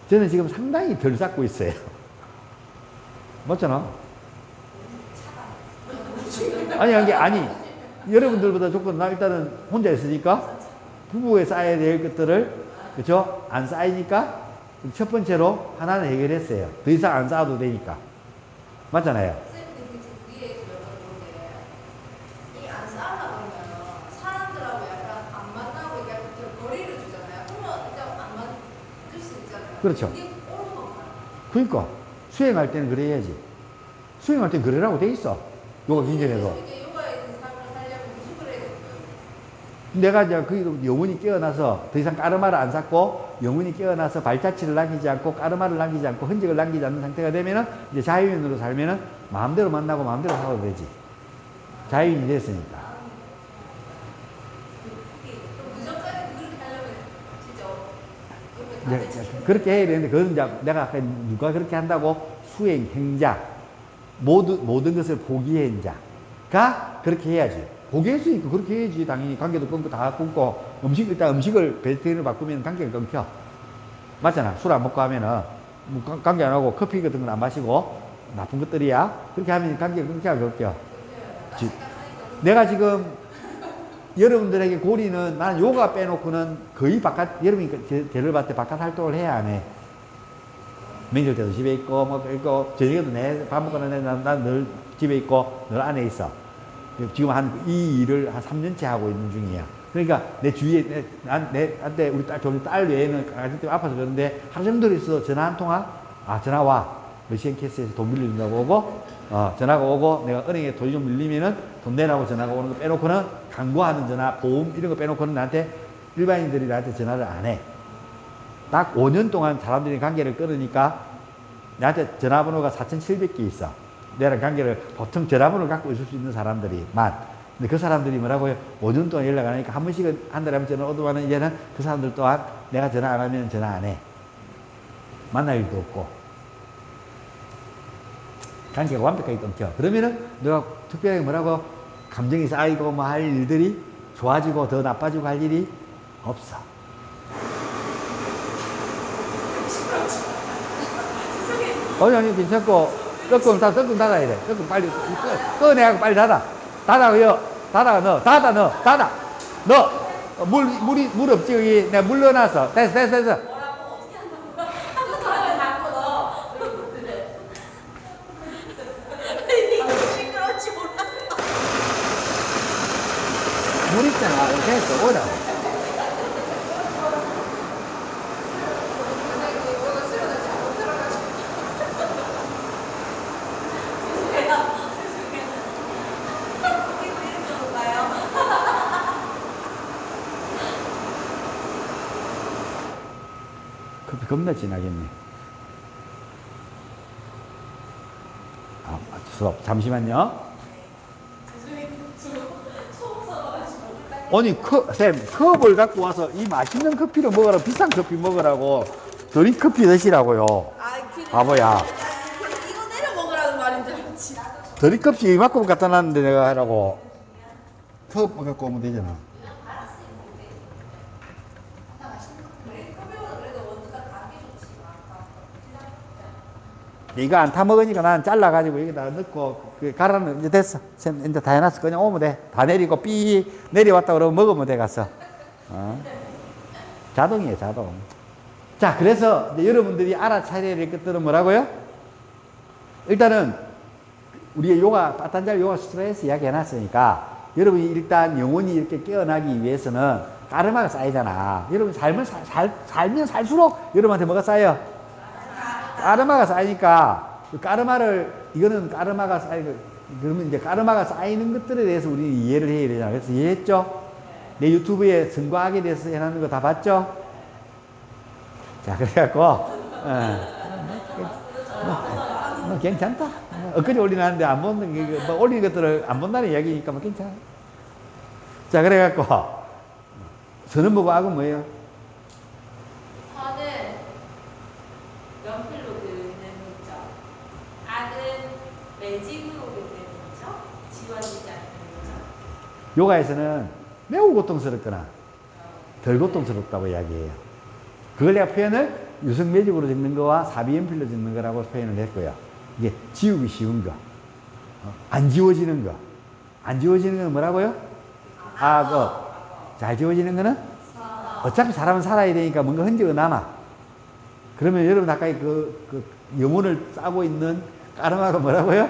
저는 지금 상당히 덜 쌓고 있어요. 맞잖아? 아니. 여러분들보다 조금, 나 일단은 혼자 있으니까 부부에 쌓아야 될 것들을, 그죠? 안 쌓이니까 첫 번째로 하나는 해결했어요. 더 이상 안 쌓아도 되니까. 맞잖아요? 그렇죠. 그러니까 수행할 때는 그래야지. 수행할 때는 그래라고 돼 있어. 요가 긴전에도. 내가 이제 그 영혼이 깨어나서 더 이상 까르마를 안 쌓고 영혼이 깨어나서 발자취를 남기지 않고 까르마를 남기지 않고 흔적을 남기지 않는 상태가 되면은 이제 자유인으로 살면은 마음대로 만나고 마음대로 살아도 되지. 자유인이 됐으니까. 그렇게 해야 되는데, 그건 이제 내가 아까 누가 그렇게 한다고? 수행, 행자. 모든 것을 포기한 자가 그렇게 해야지. 포기했으니까 그렇게 해야지. 당연히 관계도 끊고 다 끊고, 일단 음식을 베지테리언으로 바꾸면 관계가 끊겨. 맞잖아. 술 안 먹고 하면은, 관계 안 하고 커피 같은 건 안 마시고, 나쁜 것들이야. 그렇게 하면 관계가 끊겨. 내가 지금 여러분들에게 고리는, 나는 요가 빼놓고는 거의 여러분이 제를 봤을 때 바깥 활동을 해야 안 해. 명절 때도 집에 있고, 저녁에도 밥 먹고 난 늘 집에 있고, 늘 안에 있어. 지금 이 일을 한 3년째 하고 있는 중이야. 그러니까 내 주위에, 한때 우리 딸 외에는 아직 때문에 아파서 그러는데, 하루 정도 있어 전화 한 통화? 전화 와. 러시안 캐스에서 돈 빌려준다고 오고, 전화가 오고, 내가 은행에 돈이 좀 밀리면은 돈 내라고 전화가 오는 거 빼놓고는, 광고하는 전화, 보험 이런 거 빼놓고는 일반인들이 나한테 전화를 안 해. 딱 5년 동안 사람들이 관계를 끊으니까 나한테 전화번호가 4,700개 있어. 내랑 관계를 보통 전화번호를 갖고 있을 수 있는 사람들이만. 근데 그 사람들이 뭐라고요? 5년 동안 연락 안 하니까 한 번씩은 한 달에 한 번 전화 오더만은 이제는 그 사람들 또한 내가 전화 안 하면 전화 안 해. 만날 일도 없고. 관계가 완벽하게 끊겨. 그러면은 내가 특별하게 뭐라고 감정이 쌓이고 뭐 할 일들이 좋아지고 더 나빠지고 할 일이 없어. 아니, 괜찮고, 조금 닫아야 돼. 조금 빨리, 꺼내하고 빨리 닫아. 닫아요. 닫아. 넣어. 물 없지, 여기. 내가 물 넣어놨어. 됐어. 물 있잖아. 됐어, 오라고. 커피 겁나 진하겠네. 수업 잠시만요. 아니 쌤 컵을 갖고 와서 이 맛있는 커피를 먹으라고 비싼 커피 먹으라고 드립커피 드시라고요. 바보야. 이거 내려 먹으라는 말인 줄 알았지. 드립커피 이만큼 갖다 놨는데 내가 하라고. 컵 갖고 오면 되잖아. 이거 안 타먹으니까 나는 잘라가지고 여기다 넣고 갈아는 이제 됐어. 이제 다 해놨어. 그냥 오면 돼. 다 내리고 삐 내려왔다 그러면 먹으면 돼 가서. 자동이에요, 자동. 자, 그래서 이제 여러분들이 알아차려야 될 것들은 뭐라고요? 일단은 우리의 요가 빠탄잘 요가 스트레스 이야기 해놨으니까 여러분이 일단 영혼이 이렇게 깨어나기 위해서는 까르마가 쌓이잖아. 여러분 살면 살수록 여러분한테 뭐가 쌓여? 까르마가 쌓이니까 이거는 까르마가 쌓이고 그러면 이제 까르마가 쌓이는 것들에 대해서 우리는 이해를 해야 되잖아. 그래서 이해했죠? 내 유튜브에 선과학에 대해서 해놨는 거 다 봤죠? 자, 그래갖고 뭐 괜찮다. 엊그제 올리놨는데 안 보는 뭐 올리는 것들을 안 본다는 이야기니까 뭐 괜찮아. 자, 그래갖고 선은 뭐고 악은 뭐예요? 선은 연필로 그리는 거죠. 악은 매직으로 그리는 거죠. 지워지지 않는 거죠. 요가에서는 매우 고통스럽거나 덜 고통스럽다고 이야기해요. 그걸 내가 표현을 유성 매직으로 적는 거와 사비연필로 적는 거라고 표현을 했고요. 이게 지우기 쉬운 거, 안 지워지는 거. 안 지워지는 건 뭐라고요? 악업. 잘 지워지는 거는 어차피 사람은 살아야 되니까 뭔가 흔적이 남아. 그러면 여러분 아까 그 영혼을 싸고 있는 까르마가 뭐라고요?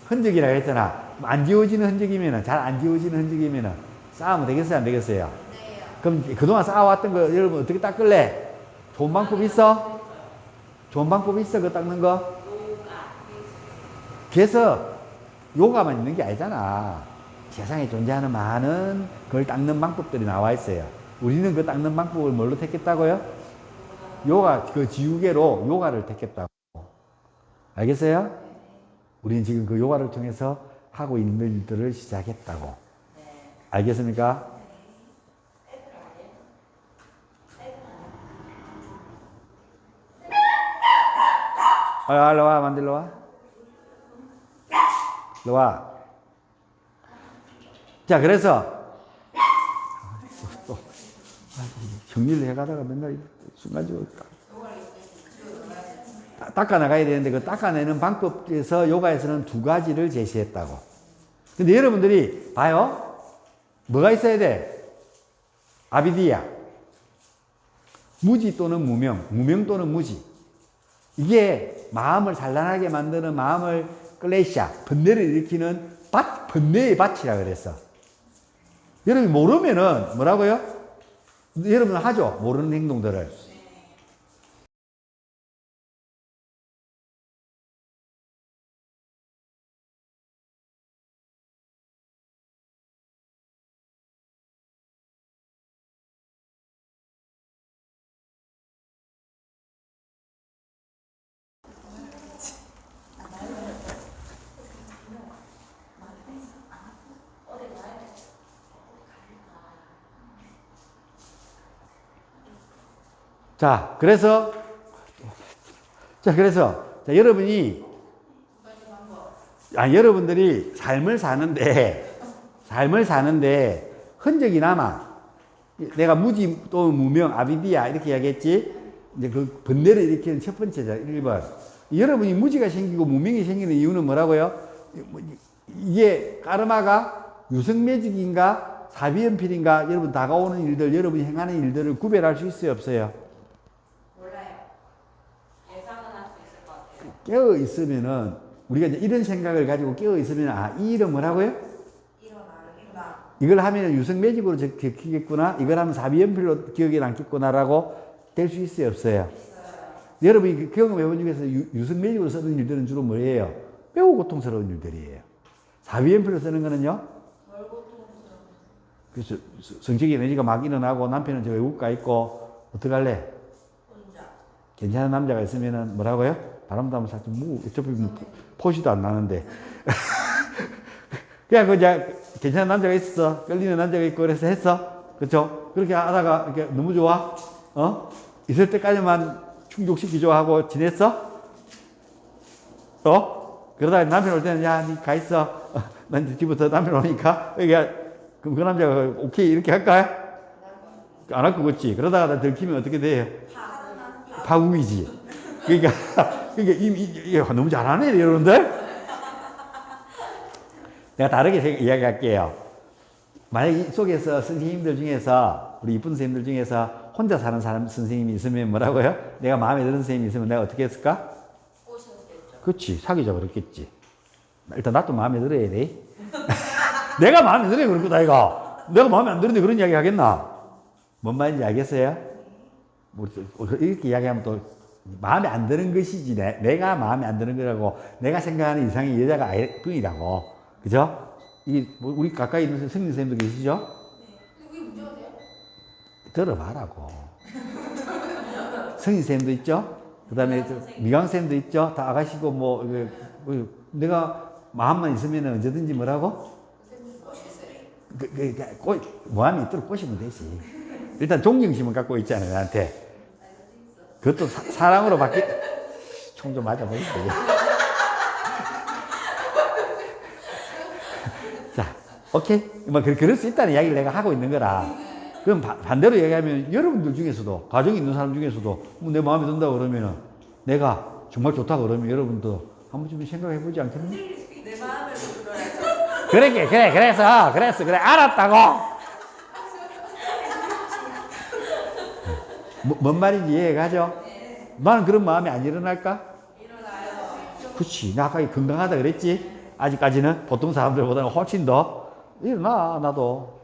흔적이라고 했잖아. 안 지워지는 흔적이면은, 잘 안 지워지는 흔적이면은 쌓으면 되겠어요? 안 되겠어요? 네. 그럼 그동안 쌓아왔던 거 여러분 어떻게 닦을래? 좋은 방법 있어? 좋은 방법 있어? 그거 닦는 거? 그래서 요가만 있는 게 아니잖아. 세상에 존재하는 많은 그걸 닦는 방법들이 나와 있어요. 우리는 그 닦는 방법을 뭘로 택했다고요? 요가, 그 지우개로 요가를 택했다고. 알겠어요? 우리는 지금 그 요가를 통해서 하고 있는 일들을 시작했다고. 알겠습니까? 일로 와, 만들러 와. 일로 와. 자, 그래서 또 정리를 해가다가 맨날 순간적으로 닦아나가야 되는데 그 닦아내는 방법에서 요가에서는 두 가지를 제시했다고. 근데 여러분들이 봐요. 뭐가 있어야 돼? 아비디야. 무지 또는 무명, 무명 또는 무지. 이게 마음을 산란하게 만드는 마음을 클레샤, 번뇌를 일으키는 번뇌의 밭이라 그랬어. 여러분이 모르면은 뭐라고요? 여러분은 하죠. 모르는 행동들을. 자, 그래서 여러분이 여러분들이 삶을 사는데 흔적이 남아. 내가 무지 또 무명, 아비비아 이렇게 이야기했지. 이제 그 번뇌를 일으키는 첫 번째죠. 1번. 여러분이 무지가 생기고 무명이 생기는 이유는 뭐라고요? 이게 까르마가 유성매직인가 사비연필인가 여러분 다가오는 일들, 여러분이 행하는 일들을 구별할 수 있어요, 없어요? 몰라요. 예상은 할 수 있을 것 같아요. 깨어 있으면은 우리가 이제 이런 생각을 가지고 깨어 있으면 이 일은 뭐라고요? 일어나. 이걸 하면 유성매직으로 기억하겠구나. 이걸 하면 사비연필로 기억에 남겠구나라고 될 수 있어요, 없어요? 여러분이 경험해본 중에서 유성매직으로 쓰는 일들은 주로 뭐예요? 매우 고통스러운 일들이에요. 사비연필로 쓰는 거는요? 그래서 성적인 에너지가 막 일어나고 남편은 저 외국 가 있고 어떡할래? 혼자. 괜찮은 남자가 있으면은 뭐라고요? 바람도 한번 살짝 어차피 포시도 안 나는데. 그냥 그냥 괜찮은 남자가 있어. 끌리는 남자가 있고 그래서 했어. 그렇죠? 그렇게 하다가 이렇게 너무 좋아? 있을 때까지만 충족시키죠 하고 지냈어? 그러다가 남편 올 때는 야, 니 가 있어. 난 집부터 남편 오니까. 그럼 그 남자가 오케이 이렇게 할까요? 안 할 거겠지. 그러다가 나 들키면 어떻게 돼요? 파국이지. 그러니까 이게 너무 잘하네 여러분들. 내가 다르게 이야기할게요. 만약 이 속에서 선생님들 중에서 우리 이쁜 선생님들 중에서 혼자 사는 사람 선생님이 있으면 뭐라고요? 내가 마음에 드는 선생님이 있으면 내가 어떻게 했을까? 꼬셨겠죠. 그렇지, 사귀자 그랬겠지. 일단 나도 마음에 들어야 돼. 내가 마음에 들어야 그럴 거다 이거. 내가 마음에 안 드는데 그런 이야기 하겠나? 뭔 말인지 알겠어요? 뭐 이렇게 이야기하면 또 마음에 안 드는 것이지 내가 마음에 안 드는 거라고 내가 생각하는 이상의 여자가 아닐 뿐이라고. 그죠? 이게 뭐 우리 가까이 있는 성민 선생님도 계시죠? 네. 그게 문제가 돼요? 들어봐라고. 성민 선생님도 있죠? 그 다음에 미강 선생님도 있죠? 다 아가씨고 뭐 내가 마음만 있으면 언제든지 뭐라고? 마음이 있도록 꼬시면 되지. 일단 존경심은 갖고 있잖아요, 나한테. 그것도 사랑으로 바뀌, 총 좀 맞아보겠지. 자, 오케이? 뭐, 그럴 수 있다는 이야기를 내가 하고 있는 거라. 그럼 반대로 얘기하면 여러분들 중에서도, 가정이 있는 사람 중에서도 뭐 내 마음에 든다 그러면은 내가 정말 좋다 그러면 여러분도 한 번쯤 생각해보지 않겠니? 내 마음을 들어야죠. 그래, 알았다고! 뭔 말인지 이해가죠? 네. 나는 그런 마음이 안 일어날까? 일어나요. 그치. 나 아까 건강하다 그랬지? 아직까지는 보통 사람들보다는 훨씬 더 일어나, 나도.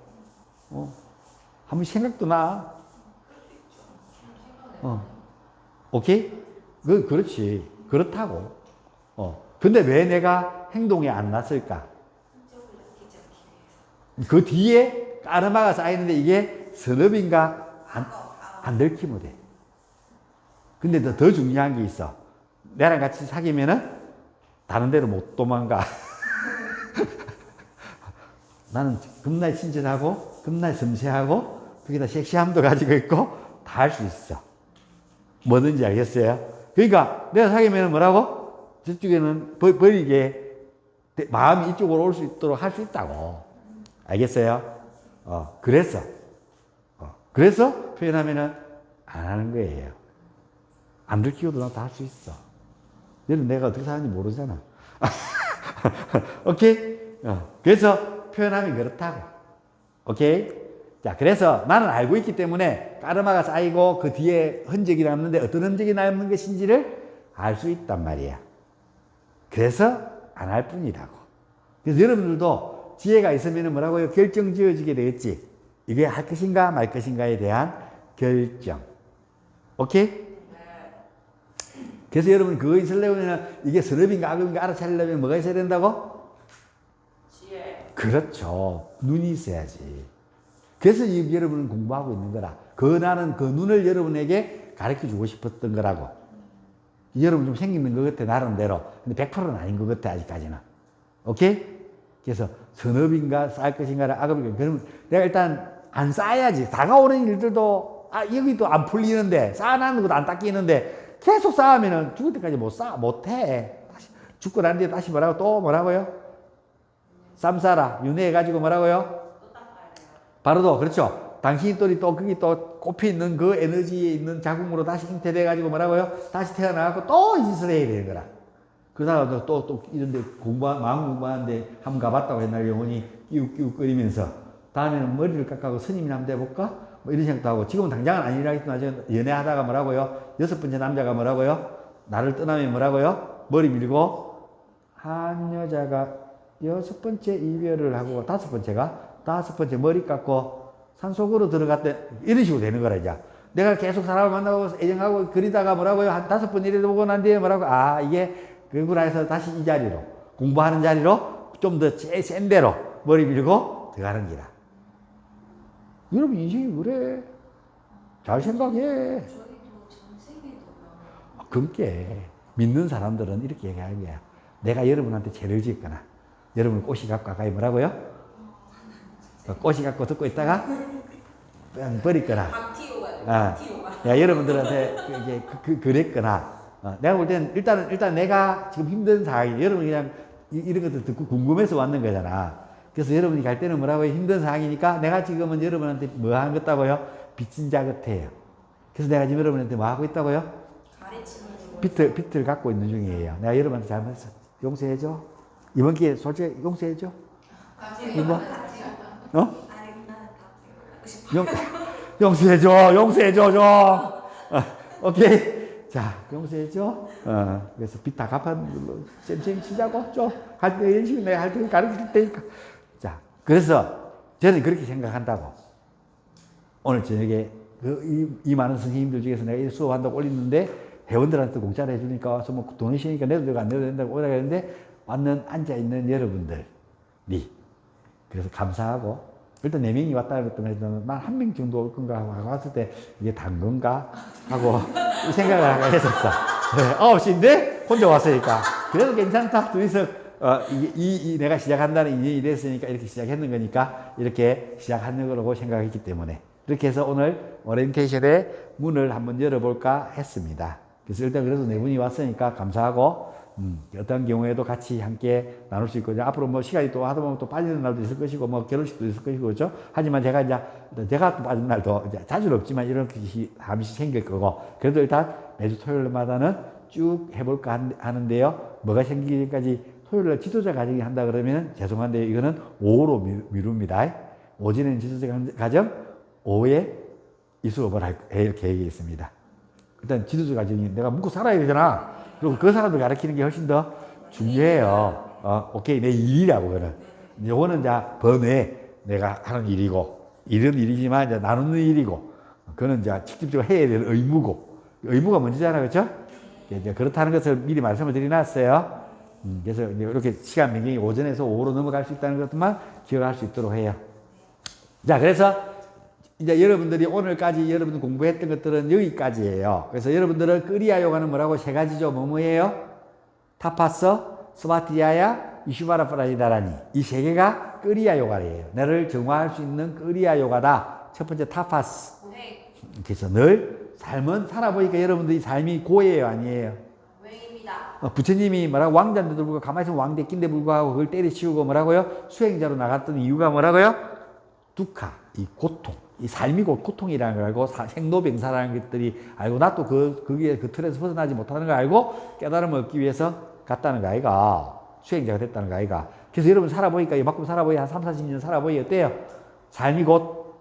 한번 생각도 나. 오케이? 그렇지. 그렇다고. 근데 왜 내가 행동이 안 났을까? 그 뒤에 까르마가 쌓이는데 이게 선업인가? 안 들키면 돼. 근데 더 중요한 게 있어. 나랑 같이 사귀면은 다른 데로 못 도망가. 나는 겁나 친절하고, 겁나 섬세하고, 거기다 섹시함도 가지고 있고, 다 할 수 있어. 뭐든지 알겠어요? 그러니까 내가 사귀면은 뭐라고? 저쪽에는 버리게 마음이 이쪽으로 올 수 있도록 할 수 있다고. 알겠어요? 그래서 표현하면은 안 하는 거예요. 안 들키고도 나 다 할 수 있어. 너는 내가 어떻게 사는지 모르잖아. 오케이? 그래서 표현하면 그렇다고. 오케이? 자, 그래서 나는 알고 있기 때문에 까르마가 쌓이고 그 뒤에 흔적이 남는데 어떤 흔적이 남는 것인지를 알 수 있단 말이야. 그래서 안 할 뿐이라고. 그래서 여러분들도 지혜가 있으면 뭐라고요? 결정 지어지게 되겠지. 이게 할 것인가 말 것인가에 대한 결정. 오케이? 그래서 여러분 그거 있으려면 이게 선업인가 악업인가 알아차리려면 뭐가 있어야 된다고? 지혜. 그렇죠. 눈이 있어야지. 그래서 여러분은 공부하고 있는 거라. 나는 그 눈을 여러분에게 가르쳐 주고 싶었던 거라고. 여러분 좀 생기는 것 같아, 나름대로. 근데 100%는 아닌 것 같아, 아직까지는. 오케이? 그래서 선업인가 쌓을 것인가를 악업인가. 그러면 내가 일단 안 쌓아야지. 다가오는 일들도 여기도 안 풀리는데, 쌓아놨는 것도 안 닦이는데, 계속 쌓으면은 죽을 때까지 못해. 다시, 죽고 난 뒤에 다시 뭐라고, 또 뭐라고요? 쌈싸라, 윤회해가지고 뭐라고요? 바로도, 그렇죠. 당신이 또 거기 또 꼽혀 있는 그 에너지에 있는 자궁으로 다시 잉태돼가지고 뭐라고요? 다시 태어나갖고 또 이 짓을 해야 되는 거라. 그러다가 또 이런데 마음 공부하는데 한번 가봤다고 옛날 영혼이 끼욱끼욱거리면서 다음에는 머리를 깎아고 스님이나 한번 돼볼까? 뭐 이런 생각도 하고 지금은 당장은 아니라겠지만 연애하다가 뭐라고요? 6번째 남자가 뭐라고요? 나를 떠나면 뭐라고요? 머리 밀고 한 여자가 6번째 이별을 하고 5번째 머리 깎고 산속으로 들어갔대. 이런 식으로 되는 거라 이제. 내가 계속 사람을 만나고 애정하고 그리다가 뭐라고요? 한 5번 이래도 보고 난 뒤에 뭐라고? 이게 그구나 해서 다시 이 자리로 공부하는 자리로 좀 더 센 대로 머리 밀고 들어가는 기라. 여러분 인생이 그래. 잘 생각해. 그렇게 믿는 사람들은 이렇게 얘기하는 거야. 내가 여러분한테 죄를 짓거나 여러분 꽃이 갖고 가까이 뭐라고요? 꽃이 갖고 듣고 있다가 그냥 버리거나 야, 여러분들한테 그랬거나 내가 볼 때는 일단 내가 지금 힘든 상황이 여러분이 그냥 이런 것들 듣고 궁금해서 왔는 거잖아. 그래서 여러분이 갈 때는 뭐라고요? 힘든 상황이니까 내가 지금은 여러분한테 뭐 하는 것 같다고요? 빚진 자 같아요. 그래서 내가 지금 여러분한테 뭐 하고 있다고요? 빚을 갖고 있는 중이에요. 내가 여러분한테 잘못했어. 용서해줘. 이번 기회에 솔직히 용서해줘. 이거? 용서해줘 좀. 오케이. 자, 용서해줘. 그래서 빚 다 갚아는 쌤 치자고 좀. 할 때 열심히 내가 할 테니까 가르칠 테니까. 자, 그래서 저는 그렇게 생각한다고. 오늘 저녁에 이 많은 선생님들 중에서 내가 이 수업한다고 올렸는데 회원들한테 공짜로 해주니까 와서 뭐 돈이 쉬니까 내도 되고 안 내도 된다고 오라고 했는데 왔는 앉아있는 여러분들이 그래서 감사하고 일단 4명이 왔다 그랬더니 난 1명 정도 올 건가 하고 왔을 때 이게 단 건가 하고 이 생각을 했었어. 9시인데 혼자 왔으니까 그래도 괜찮다. 둘이서 내가 시작한다는 인연이 됐으니까 이렇게 시작했는 거니까 이렇게 시작하는 거라고 생각했기 때문에 이렇게 해서 오늘 오리엔테이션의 문을 한번 열어볼까 했습니다. 그래서 일단 그래도 4분이 왔으니까 감사하고 어떤 경우에도 같이 함께 나눌 수 있고 앞으로 뭐 시간이 또 하다 보면 또 빠지는 날도 있을 것이고 뭐 결혼식도 있을 것이고 그렇죠. 하지만 제가 또 빠진 날도 이제 자주는 없지만 이런 것이 잠시 생길 거고 그래도 일단 매주 토요일마다는 쭉 해볼까 하는데요. 뭐가 생기기 전까지 토요일날 지도자 과정이 한다 그러면 죄송한데 이거는 오후로 미룹니다. 오전에는 지도자 과정, 오후에 이 수업을 할 계획이 있습니다. 일단 지도자 과정이 내가 묵고 살아야 되잖아. 그리고 그 사람들 가르치는 게 훨씬 더 중요해요. 오케이. 내 일이라고, 그거는. 요거는 이제 번외 내가 하는 일이고, 이런 일이지만 이제 나누는 일이고, 그거는 이제 직접적으로 해야 될 의무고, 의무가 먼저잖아. 그렇죠? 이제 그렇다는 것을 미리 말씀을 드려놨어요. 그래서 이렇게 시간 변경이 오전에서 오후로 넘어갈 수 있다는 것만 기억할 수 있도록 해요. 자, 그래서 이제 여러분들이 오늘까지 여러분 공부했던 것들은 여기까지예요. 그래서 여러분들은 끄리아 요가는 뭐라고 3가지죠. 뭐예요? 타파스, 스바티야야, 이슈바라 프라지다라니. 이 3개가 끄리아 요가예요. 나를 정화할 수 있는 끄리아 요가다. 첫 번째 타파스. 그래서 늘 삶은 살아보니까 여러분들이 삶이 고예요, 아니에요? 고행입니다. 부처님이 뭐라고 왕자인데도 불구하고 가만히 있으면 왕대끼인데 불구하고 그걸 때려치우고 뭐라고요? 수행자로 나갔던 이유가 뭐라고요? 두카, 이 고통. 이 삶이 곧 고통이라는 걸 알고 생로병사라는 것들이 알고 나 또 거기에 그 틀에서 벗어나지 못하는 걸 알고 깨달음을 얻기 위해서 갔다는 거 아이가. 수행자가 됐다는 거 아이가. 그래서 여러분 살아보니까 이만큼 살아보니 한 30-40년 살아보니 어때요? 삶이 곧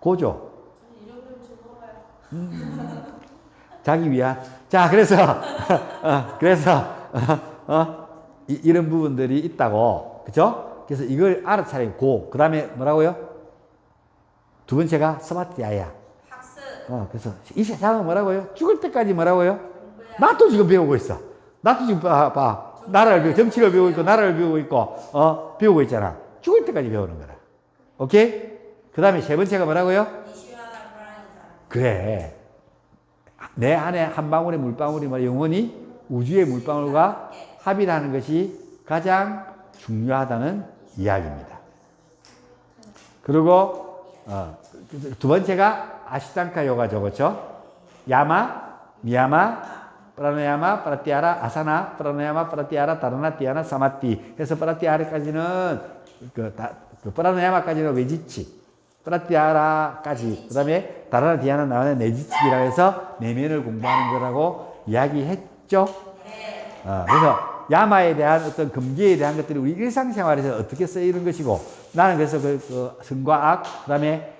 고죠. 자기 위한. 자, 그래서 이런 부분들이 있다고. 그죠? 그래서 이걸 알아차리고 고. 그 다음에 뭐라고요? 두 번째가 스마트야야. 학습. 그래서 이 세상은 뭐라고요? 죽을 때까지 뭐라고요? 나도 지금 배우고 있어. 나도 지금 봐. 정치를 배우고 있고, 나라를 배우고 있고, 배우고 있잖아. 죽을 때까지 배우는 거라. 오케이? 그 다음에 3번째가 뭐라고요? 그래. 내 안에 한 방울의 물방울이 영원히 우주의 물방울과 합의하는 것이 가장 중요하다는 이야기입니다. 그리고 두 번째가 아시탄카 요가죠, 그렇죠? 야마, 미야마, 프라나야마, 프라티아라, 아사나, 프라나야마, 프라티아라, 다라나, 티아나, 사마티. 해서 프라티아라까지는 그 프라나야마까지는 외지치, 프라티아라까지, 그 다음에 다라나, 티아나 나오는 내지치기라고 해서 내면을 공부하는 거라고 이야기했죠. 그래서 야마에 대한 어떤 금기에 대한 것들이 우리 일상생활에서 어떻게 쓰이는 것이고, 나는 그래서 그 선과 악, 그 다음에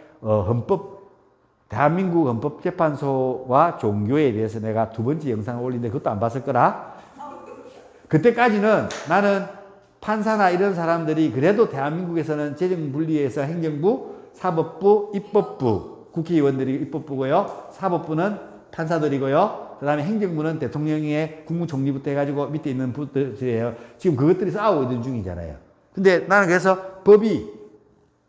대한민국 헌법재판소와 종교에 대해서 내가 2번째 영상을 올린데 그것도 안 봤을 거라. 그때까지는 나는 판사나 이런 사람들이 그래도 대한민국에서는 재정분리해서 행정부, 사법부, 입법부, 국회의원들이 입법부고요. 사법부는 판사들이고요. 그 다음에 행정부는 대통령의 국무총리부터 해가지고 밑에 있는 부들이에요. 지금 그것들이 싸우고 있는 중이잖아요. 근데 나는 그래서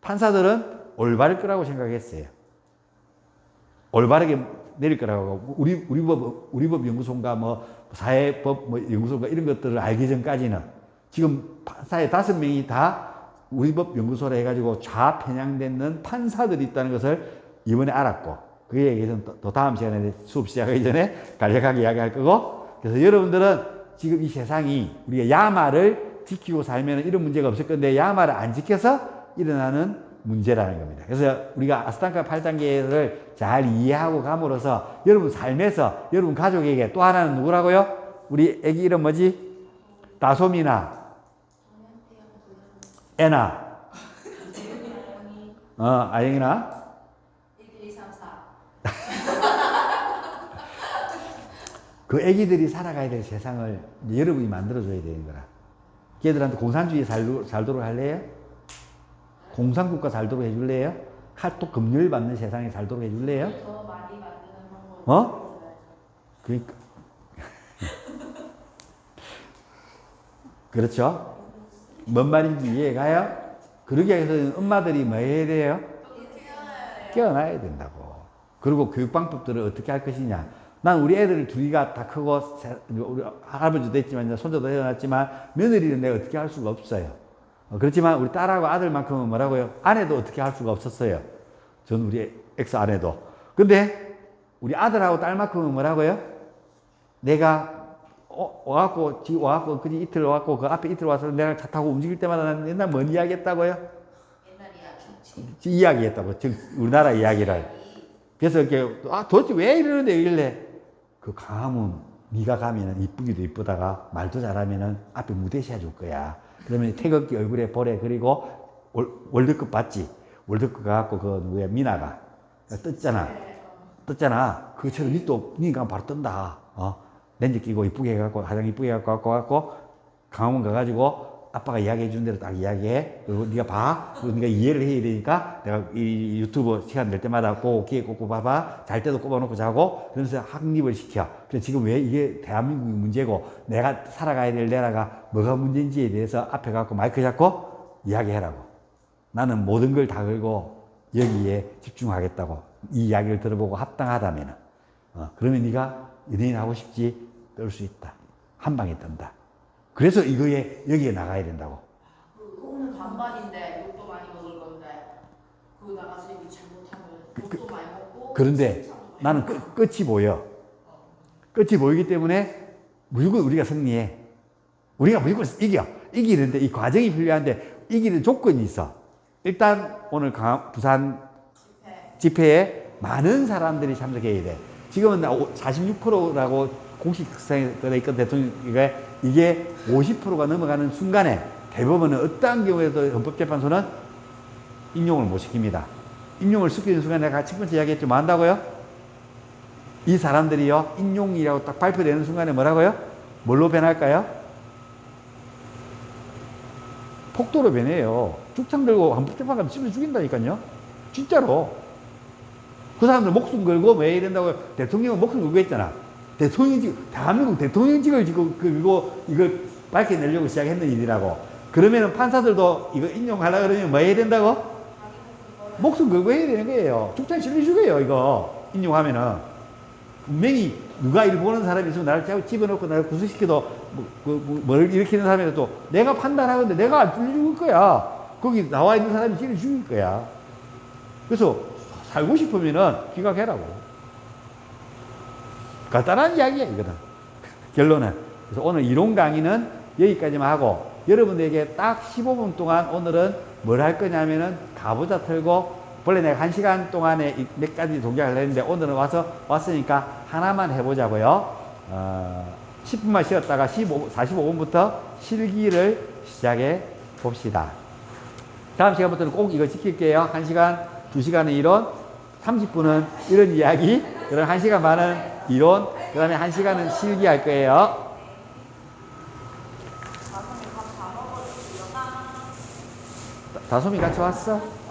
판사들은 올바를 거라고 생각했어요. 올바르게 내릴 거라고. 우리 법 연구소인가 뭐 사회법 뭐 연구소인가 이런 것들을 알기 전까지는 지금 판사의 5명이 다 우리 법 연구소라 해가지고 좌편향되는 판사들이 있다는 것을 이번에 알았고, 그에 대해서는 또 다음 시간에 수업 시작하기 전에 간략하게 이야기할 거고, 그래서 여러분들은 지금 이 세상이 우리가 야마를 지키고 살면 이런 문제가 없을 건데 야마를 안 지켜서 일어나는 문제라는 겁니다. 그래서 우리가 아스탄가 8단계를 잘 이해하고 감으로써 여러분 삶에서 여러분 가족에게 또 하나는 누구라고요? 우리 애기 이름 뭐지? 다솜이나 애나 아영이나 1, 2, 3, 4. 그 애기들이 살아가야 될 세상을 여러분이 만들어줘야 되는 거라. 걔들한테 공산주의 살도록 할래요? 공산국가 살도록 해줄래요? 또 금열 받는 세상에 살도록 해줄래요? 더 많이 만드는 방법. 그러니까. 그렇죠? 뭔 말인지 이해가요? 그러기 위해서 엄마들이 뭐 해야 돼요? 깨어나야 된다고. 그리고 교육 방법들을 어떻게 할 것이냐. 난 우리 애들 둘이가 다 크고, 우리 할아버지도 했지만, 손자도 태어났지만, 며느리는 내가 어떻게 할 수가 없어요. 그렇지만 우리 딸하고 아들만큼은 뭐라고요? 아내도 어떻게 할 수가 없었어요. 전 우리 엑스 아내도. 근데 우리 아들하고 딸만큼은 뭐라고요? 내가 지금 와갖고 그지 이틀 와갖고 그 앞에 이틀 와서 내가 차 타고 움직일 때마다 난 옛날 뭔 이야기 했다고요? 옛날 이야기. 이야기 했다고. 즉 우리나라 이야기를. 그래서 이렇게 도대체 왜 이러는데 이길래 그 강화문 네가 가면은 이쁘기도 이쁘다가 말도 잘하면은 앞에 무대 씌워줄 거야. 그러면 태극기 얼굴에 보래. 그리고 월드컵 봤지? 월드컵 가갖고 그 누구야 미나가 떴잖아. 그처럼 니가 바로 뜬다. 렌즈 끼고 이쁘게 해갖고 화장 이쁘게 해갖고 강화문 가가지고 아빠가 이야기해 준 대로 딱 이야기해. 그리고 네가 봐. 그리고 네가 이해를 해야 되니까 내가 이 유튜브 시간 될 때마다 꼭 귀에 꽂고 봐봐. 잘 때도 꼽아놓고 자고. 그러면서 확립을 시켜. 그래서 지금 왜 이게 대한민국이 문제고 내가 살아가야 될 나라가 뭐가 문제인지에 대해서 앞에 가고 마이크 잡고 이야기해라고. 나는 모든 걸 다 걸고 여기에 집중하겠다고. 이 이야기를 들어보고 합당하다면 그러면 네가 연예인 하고 싶지? 뜰 수 있다. 한 방에 뜬다. 그래서 여기에 나가야 된다고. 오늘 반반인데 욕도 많이 먹을 건데 그 나가서 이거 잘못하면 욕도 많이 먹고. 그런데 나는 끝이 보여. 끝이 보이기 때문에 무조건 우리가 승리해. 우리가 무조건 이겨. 이기는데 이 과정이 필요한데 이기는 조건이 있어. 일단 오늘 부산 집회에 많은 사람들이 참석해야 돼. 지금은 46%라고 공식 특성에 있건 대통령이 이게 50%가 넘어가는 순간에 대법원은 어떠한 경우에도 헌법재판소는 인용을 못 시킵니다. 인용을 시키는 순간에 내가 첫 번째 이야기했죠. 뭐 한다고요? 이 사람들이요, 인용이라고 딱 발표되는 순간에 뭐라고요? 뭘로 변할까요? 폭도로 변해요. 죽창 들고 헌법재판관 씹어 죽인다니까요. 진짜로. 그 사람들 목숨 걸고 왜 이런다고요? 대통령은 목숨 걸고 했잖아. 대한민국 대통령직을 지금 이걸 밝혀내려고 시작했는 일이라고. 그러면은 판사들도 이거 인용하려고 그러면 뭐 해야 된다고? 목숨 걸고 해야 되는 거예요. 죽창 실려 죽여요, 이거. 인용하면은. 분명히 누가 일 보는 사람이 있으면 나를 집어넣고 나를 구속시켜도 뭘 일으키는 사람이라도 내가 판단하건데 내가 안 죽일 거야. 거기 나와 있는 사람이 실려 죽일 거야. 그래서 살고 싶으면은 기각해라고. 간단한 이야기야, 이거는. 결론은. 그래서 오늘 이론 강의는 여기까지만 하고, 여러분들에게 딱 15분 동안 오늘은 뭘 할 거냐면은 가부좌 틀고, 원래 내가 1시간 동안에 몇 가지 동작을 했는데 오늘은 왔으니까 하나만 해보자고요. 10분만 쉬었다가 45분부터 실기를 시작해 봅시다. 다음 시간부터는 꼭 이거 지킬게요. 1시간, 2시간은 이론, 30분은 이런 이야기, 그럼 1시간 반은 이론, 그 다음에 1시간은 실기할 거예요. 다솜이 같이 왔어?